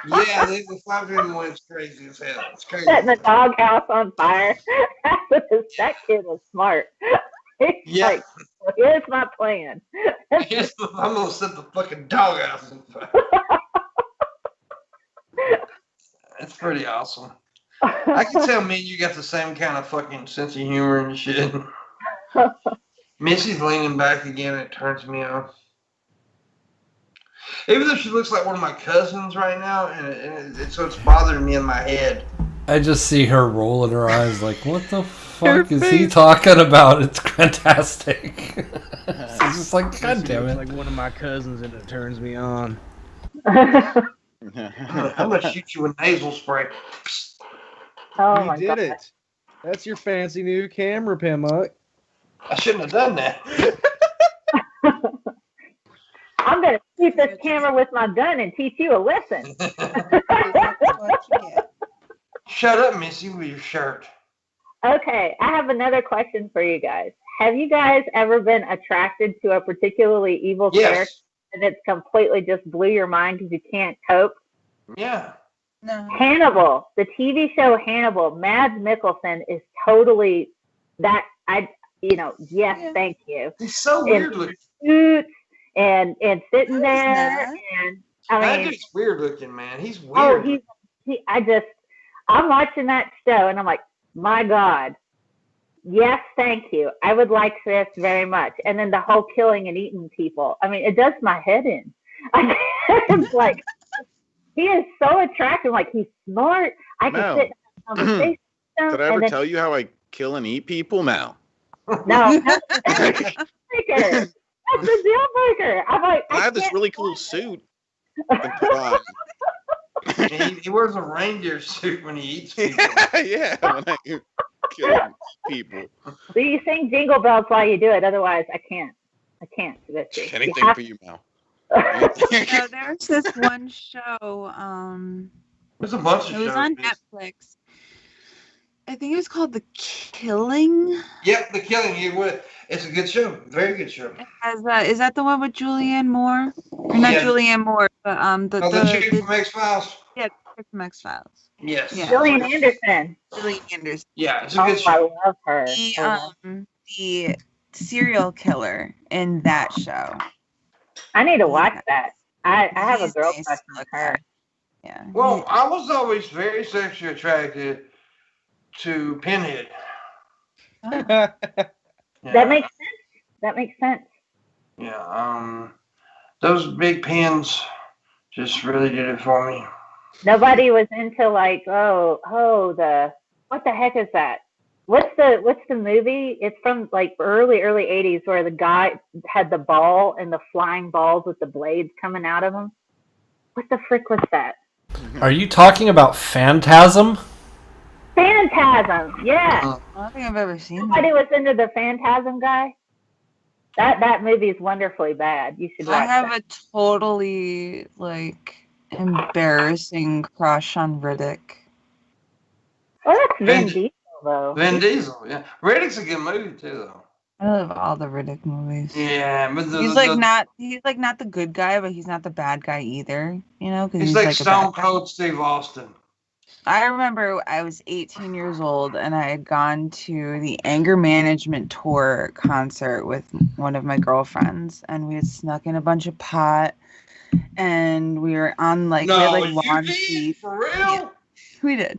Yeah, the fight between them is crazy as hell. It's crazy. Setting the doghouse on fire. That kid was smart. He's like, well, here's my plan. I'm going to set the fucking doghouse on fire. It's pretty awesome. I can tell me and you got the same kind of fucking sense of humor and shit. Missy's leaning back again. It turns me off. Even though she looks like one of my cousins right now, so it's bothering me in my head. I just see her rolling her eyes like, what the fuck is he talking about? It's fantastic. It's just like, God damn it. Like one of my cousins, and it turns me on. I'm going to shoot you with nasal spray. Oh my You did it. That's your fancy new camera, Pimpmunk. I shouldn't have done that. I'm going to shoot this camera with my gun and teach you a lesson. Shut up, Missy, with your shirt. Okay, I have another question for you guys. Have you guys ever been attracted to a particularly evil character and it's completely just blew your mind because you can't cope? Yeah. No. Hannibal, the TV show Hannibal, Mads Mikkelsen is totally that. Yes, thank you. He's so weird looking. Suits and sitting there, and I mean, he's weird looking, man. He's weird. I'm watching that show and I'm like, my God, yes, thank you. I would like this very much. And then the whole killing and eating people. I mean, it does my head in. It's like, he is so attractive. Like, he's smart. I can sit in a conversation. Did I ever tell you how I kill and eat people, Mal? No, that's a deal breaker. That's a deal breaker. I'm like, I have this really cool suit. He wears a reindeer suit when he eats people. Yeah, when I kill people. So you sing Jingle Bells while you do it. Otherwise, I can't. Anything for you, Mal. No, there's this one show. There's a bunch of shows. It was on Netflix. I think it was called The Killing. Yep, The Killing. It's a good show. Very good show. Is that the one with Julianne Moore? Or not Julianne Moore, but the chick from X-Files. Yeah, the chick from X-Files. Yes. Yeah. Gillian Anderson. Yeah, it's a good show. I love her. The serial killer in that show. I need to watch that. I have a girl crush on her. Yeah. Well, I was always very sexually attracted to Pinhead. Oh. Yeah. That makes sense. Yeah. Those big pins just really did it for me. Nobody was into like, what the heck is that? What's the movie? It's from like early 80s where the guy had the ball and the flying balls with the blades coming out of them. What the frick was that? Are you talking about Phantasm? Phantasm, yeah. I don't think I've ever seen Nobody was into the Phantasm guy. That movie is wonderfully bad. You should watch I have a totally embarrassing crush on Riddick. Oh, that's Vin Diesel though. Vin Diesel, yeah. Riddick's a good movie too, though. I love all the Riddick movies. Yeah, but He's like not the good guy, but he's not the bad guy either. You know, because he's he's like like a bad Stone guy. Cold Steve Austin. I remember I was 18 years old and I had gone to the Anger Management Tour concert with one of my girlfriends, and we had snuck in a bunch of pot, and we were on we had like lawn seats. For real? Yeah, we did.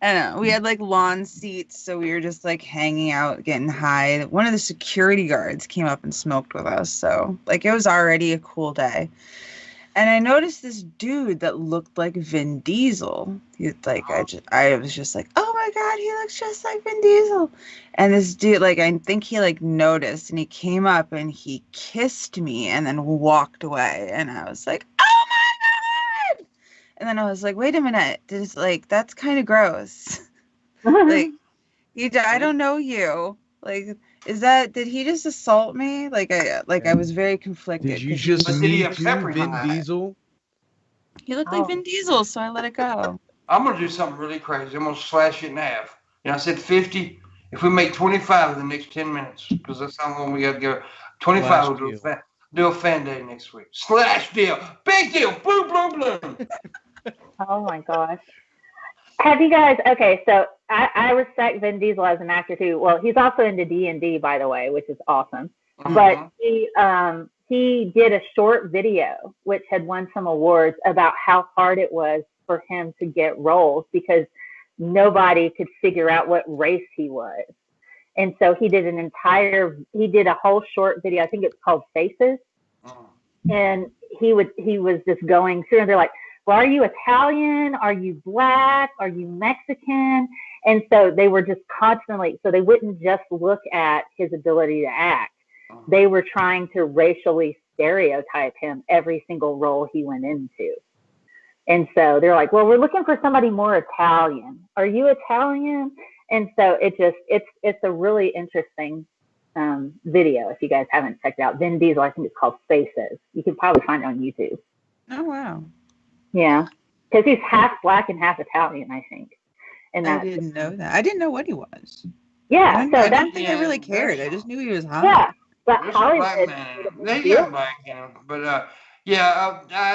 And we had like lawn seats, so we were just like hanging out, getting high. One of the security guards came up and smoked with us, so like it was already a cool day. And I noticed this dude that looked like Vin Diesel. I was just like, oh my God, he looks just like Vin Diesel. And this dude, like, I think he like noticed, and he came up and he kissed me and then walked away. And I was like, oh my God. And then I was like, wait a minute, that's kind of gross. Like, I don't know you. Like, did he just assault me? I was very conflicted. Did you just meet Vin that? Diesel? He looked like Vin Diesel, so I let it go. I'm going to do something really crazy. I'm going to slash it in half. I said 50. If we make 25 in the next 10 minutes, because that's how long we got to go. 25 will do a fan day next week. Slash deal. Big deal. Boom, boom, boom. Oh, my gosh. Have you guys? Okay, so I respect Vin Diesel as an actor too. Well, he's also into D&D, by the way, which is awesome. Mm-hmm. But he did a short video which had won some awards about how hard it was for him to get roles because nobody could figure out what race he was. And so he did a whole short video. I think it's called Faces. And he was just going through, and they're like, well, are you Italian? Are you Black? Are you Mexican? And so they were just constantly, so they wouldn't just look at his ability to act. They were trying to racially stereotype him every single role he went into. And so they're like, well, we're looking for somebody more Italian. Are you Italian? And so it's a really interesting video if you guys haven't checked it out. Vin Diesel, I think it's called Faces. You can probably find it on YouTube. Oh, wow. Yeah, because he's half Black and half Italian, I think. And I didn't know that. I didn't know what he was. Yeah, I don't think I really cared. I just knew he was hot. Yeah, but Hollywood. They got Black in him, but I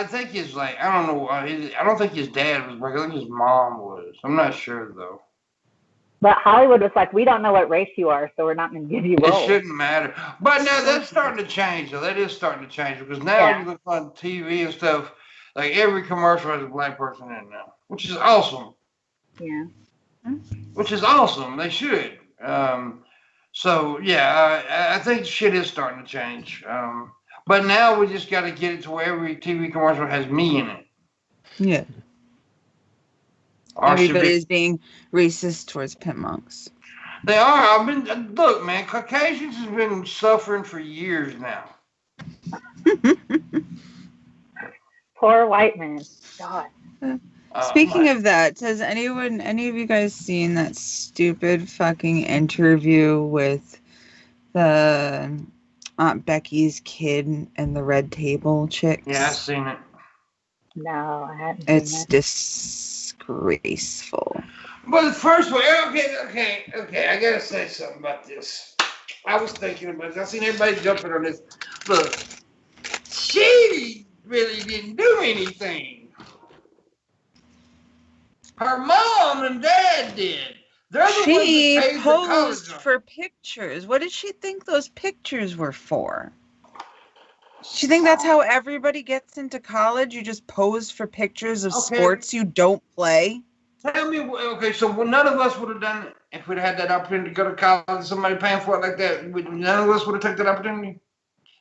think he's like, I don't know. I don't think his dad was Black. I think his mom was. I'm not sure though. But Hollywood was like, we don't know what race you are, so we're not going to give you roles. It shouldn't matter. But now that's starting to change, though. That is starting to change because now you look on TV and stuff. Like every commercial has a Black person in it now, which is awesome. Yeah. Which is awesome. They should. I think shit is starting to change. But now we just got to get it to where every TV commercial has me in it. Yeah. Everybody is being racist towards Pimpmunks. They are. Look, man, Caucasians have been suffering for years now. Poor white man. God. Speaking of that, has any of you guys seen that stupid fucking interview with the Aunt Becky's kid and the Red Table chicks? Yeah, I've seen it. No, I haven't. It's disgraceful. But first of all, okay, I gotta say something about this. I was thinking about this. I seen everybody jumping on this. Look, she really didn't do anything. Her mom and dad did. She posed for pictures. What did she think those pictures were for? She think that's how everybody gets into college? You just pose for pictures of sports you don't play? Tell me, so none of us would have done it if we'd had that opportunity to go to college, somebody paying for it like that. None of us would have taken that opportunity.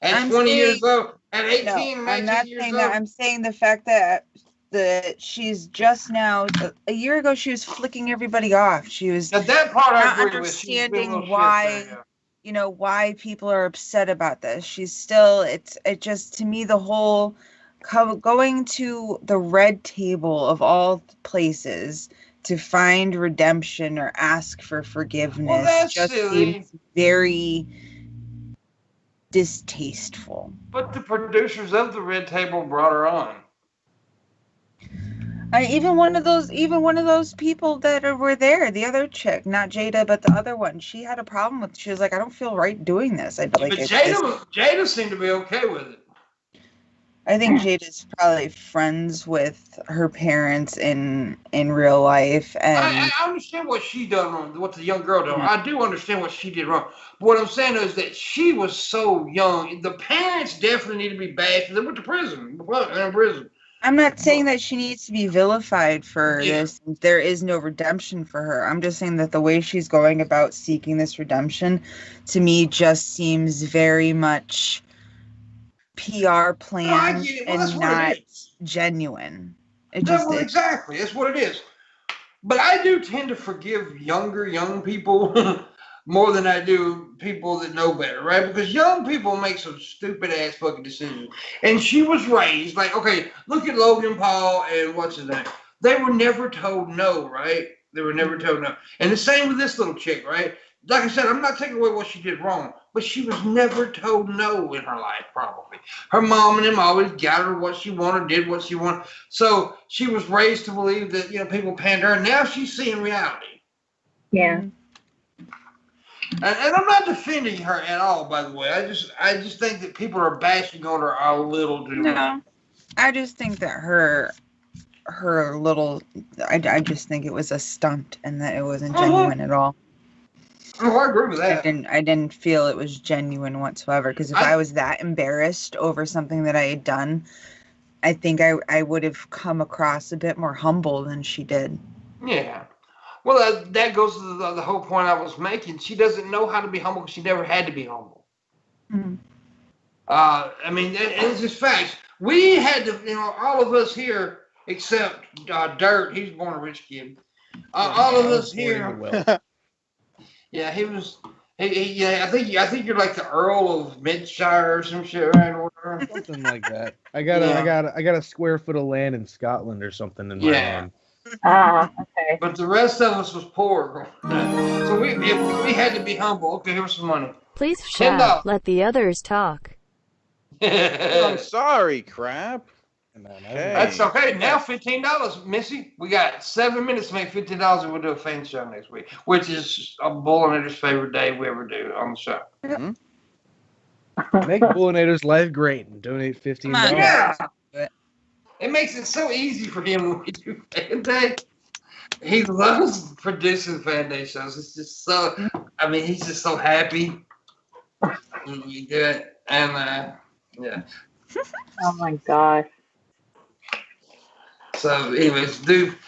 At 20 years old, at 18, 19 years old. I'm saying the fact that she's just now, a year ago, she was flicking everybody off. She was now that part not understanding why, why people are upset about this. She's still, it just, to me, the whole going to the Red Table of all places to find redemption or ask for forgiveness just seems very distasteful. But the producers of the Red Table brought her on. Even one of those people that were there, the other chick, not Jada, but the other one, she had a problem with. She was like, I don't feel right doing this. But Jada seemed to be okay with it. I think Jada's probably friends with her parents in real life, and I understand what she done wrong, what the young girl done. I do understand what she did wrong. But what I'm saying is that she was so young. The parents definitely need to be bashed. They went to prison. In prison. I'm not saying that she needs to be vilified for this. There is no redemption for her. I'm just saying that the way she's going about seeking this redemption, to me, just seems very much PR plan and not genuine. Exactly. That's what it is. But I do tend to forgive young people more than I do people that know better, right? Because young people make some stupid ass fucking decisions. And she was raised like, okay, look at Logan Paul and what's his name. They were never told no, right? They were never told no. And the same with this little chick, right? Like I said, I'm not taking away what she did wrong, but she was never told no in her life, probably. Her mom and them always got her what she wanted, did what she wanted. So she was raised to believe that, people panned her. And now she's seeing reality. Yeah. And I'm not defending her at all, by the way. I just think that people are bashing on her a little too much. No, I just think that her little, I just think it was a stunt and that it wasn't genuine at all. Oh, I agree with that. I didn't feel it was genuine whatsoever. Because if I was that embarrassed over something that I had done, I think I would have come across a bit more humble than she did. Yeah. Well, that goes to the whole point I was making. She doesn't know how to be humble because she never had to be humble. Mm-hmm. I mean, it's just facts. We had to, all of us here, except Dirt, he's born a rich kid. All of us here. Yeah, he was. Yeah, I think you're like the Earl of Midshire or some shit, right? Or something like that. I got a square foot of land in Scotland or something in my hand. Okay. But the rest of us was poor. So we had to be humble. Okay, here's some money. Please shut up. Let the others talk. I'm sorry, crap. Okay. That's okay. Now $15, Missy. We got 7 minutes to make $15, and we'll do a fan show next week, which is a Booleanenator's favorite day we ever do on the show. Mm-hmm. Make Booleanenator's life great and donate $15. Yeah. It makes it so easy for him when we do fan day. He loves producing fan day shows. It's just so. I mean, he's just so happy when we do it, and yeah. Oh my gosh. So, anyways,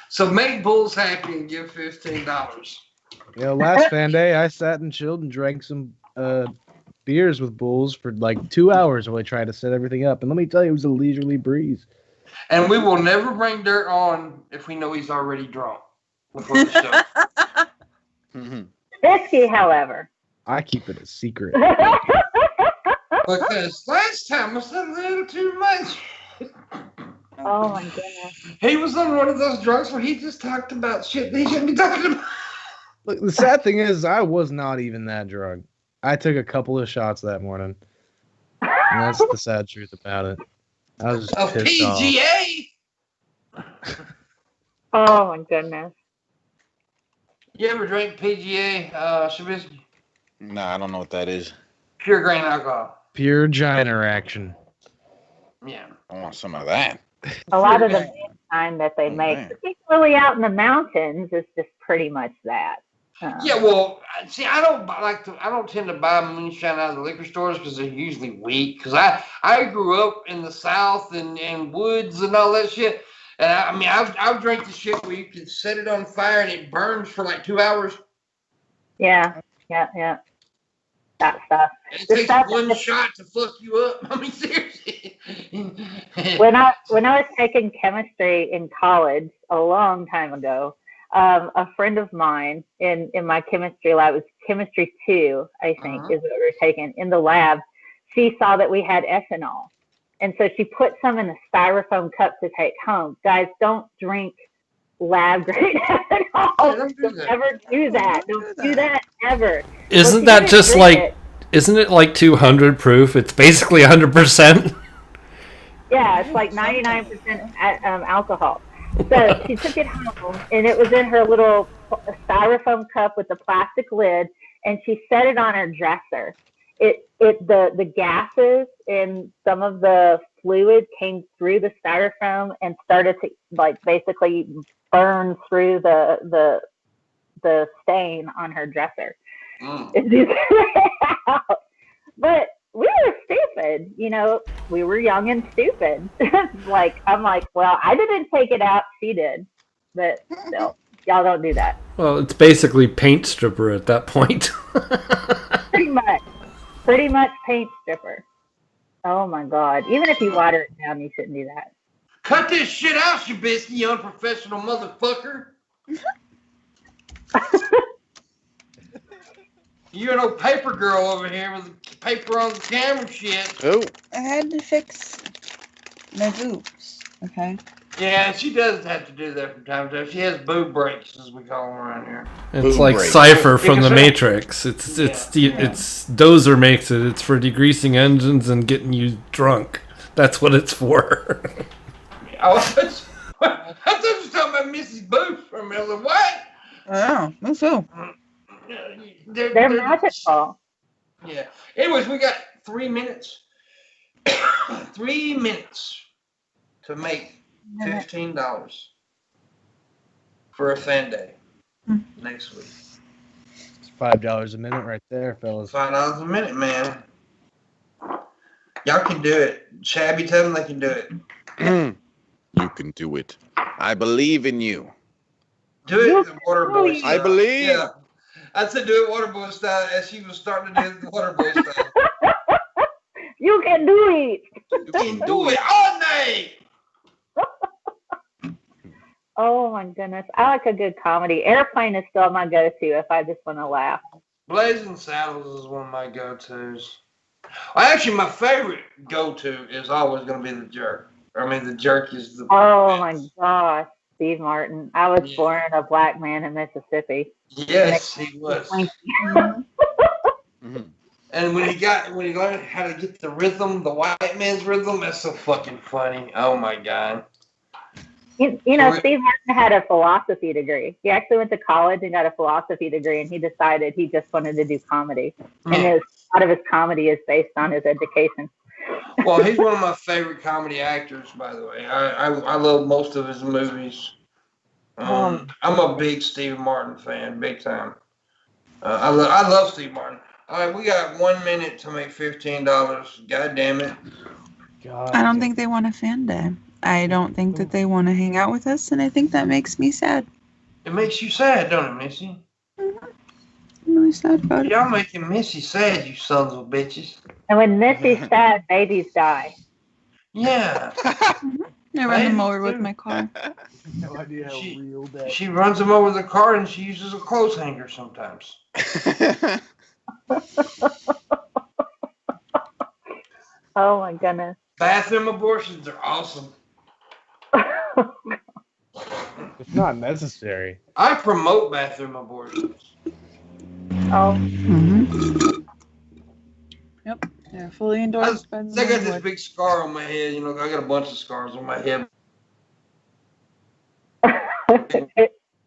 so make Bulls happy and give $15. Last fan day, I sat and chilled and drank some beers with Bulls for like 2 hours while I tried to set everything up. And let me tell you, it was a leisurely breeze. And we will never bring Dirt on if we know he's already drunk before the show. Shabisky, however. I keep it a secret. Because last time I said a little too much. Oh my goodness. He was on one of those drugs where he just talked about shit that he shouldn't be talking about. Look, the sad thing is, I was not even that drunk. I took a couple of shots that morning. And that's the sad truth about it. I was just pissed PGA? Oh my goodness. You ever drink PGA, Shabisky? No, I don't know what that is. Pure grain alcohol. Pure Giner action. Yeah. I want some of that. A lot of the kind that they make, particularly out in the mountains, is just pretty much that. Yeah, well, see, I don't tend to buy moonshine out of the liquor stores because they're usually weak. Because I grew up in the South and woods and all that shit. And I've drank the shit where you can set it on fire and it burns for like 2 hours. Yeah. That stuff. It takes one shot to fuck you up. I mean, seriously. When I was taking chemistry in college a long time ago, a friend of mine in my chemistry lab, it was chemistry 2, I think, is what we were taking in the lab. She saw that we had ethanol, and so she put some in a styrofoam cup to take home. Guys, don't drink lab grade ethanol. Don't ever do that. Don't do that ever. Isn't that just like? Isn't it like 200 proof? It's basically 100%. Yeah, it's like 99% alcohol. So she took it home, and it was in her little styrofoam cup with the plastic lid, and she set it on her dresser. The gases and some of the fluid came through the styrofoam and started to like basically burn through the stain on her dresser. But we were stupid, we were young and stupid. I'm like, well, I didn't take it out, she did. But still, y'all don't do that. Well, it's basically paint stripper at that point. Pretty much paint stripper. Oh my God. Even if you water it down, you shouldn't do that. Cut this shit out, Shabisky, you unprofessional motherfucker. You're an old paper girl over here with the paper on the camera shit. Oh. I had to fix my boobs, okay? Yeah, she does have to do that from time to time. She has boob breaks, as we call them around here. It's Boom like break. Cypher from Because the her- Matrix. It's Dozer makes it. It's for degreasing engines and getting you drunk. That's what it's for. I thought you were talking about Missy's boobs for a minute. Like, what? Oh, me too. They're magical. Yeah. Anyways, we got 3 minutes. 3 minutes to make $15 for a fan day next week. It's $5 a minute right there, fellas. $5 a minute, man. Y'all can do it. Shabby, tell them they can do it. You can do it. I believe in you. Do it the water boy style. I believe. Yeah. I said do it water boy style as she was starting to do it the water boy style. You can do it. You can do it all night. Oh my goodness. I like a good comedy. Airplane is still my go-to if I just want to laugh. Blazing Saddles is one of my go-tos. Well, actually, my favorite go-to is always going to be The Jerk. I mean, The Jerk is the Oh best. my gosh. Steve Martin. I was born a black man in Mississippi. Yes, he was. Mhm. And when he learned how to get the rhythm, the white man's rhythm, that's so fucking funny. Oh my God. Steve Martin had a philosophy degree. He actually went to college and got a philosophy degree, and he decided he just wanted to do comedy. And a lot of his comedy is based on his education. Well, he's one of my favorite comedy actors, by the way. I love most of his movies. I'm a big Steve Martin fan, big time. I love Steve Martin. All right, we got 1 minute to make $15. God damn it. God. I don't think they want a fan day. I don't think that they want to hang out with us, and I think that makes me sad. It makes you sad, don't it, Missy? I'm really sad about it. Y'all making Missy sad, you sons of bitches. And when Missy's sad, babies die. Yeah. I run them over with my car. No idea how real that. She runs them over the car and she uses a clothes hanger sometimes. Oh my goodness. Bathroom abortions are awesome. It's not necessary. I promote bathroom abortions. Oh. Mm-hmm. Yep, they're fully endorsed by the I got this Lord. big scar on my head. I got a bunch of scars on my head.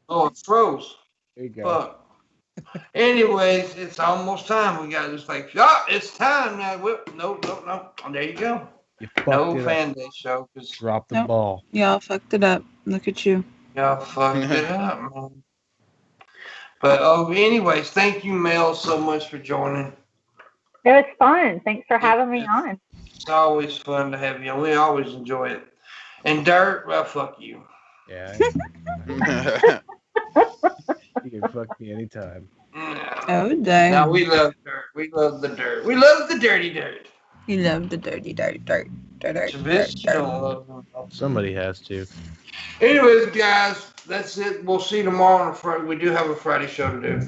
Oh, it froze. There you go. Fuck. Anyways, it's almost time. We got just like, it's time now. No. There you go. You fucked No it fan up. day show because Drop the Nope. ball. Y'all fucked it up. Look at you. y'all fucked it up, man. But anyways, thank you, Mel, so much for joining. It was fun. Thanks for having me on. It's always fun to have you on. We always enjoy it. And Dirt, well, fuck you. Yeah. You can fuck me anytime. Oh, dang. Now we love Dirt. We love the dirt. We love the dirty dirt. You love the dirty dirt. Shabisky don't love them. Somebody has to. Anyways, guys, that's it. We'll see you tomorrow on a Friday. We do have a Friday show to do.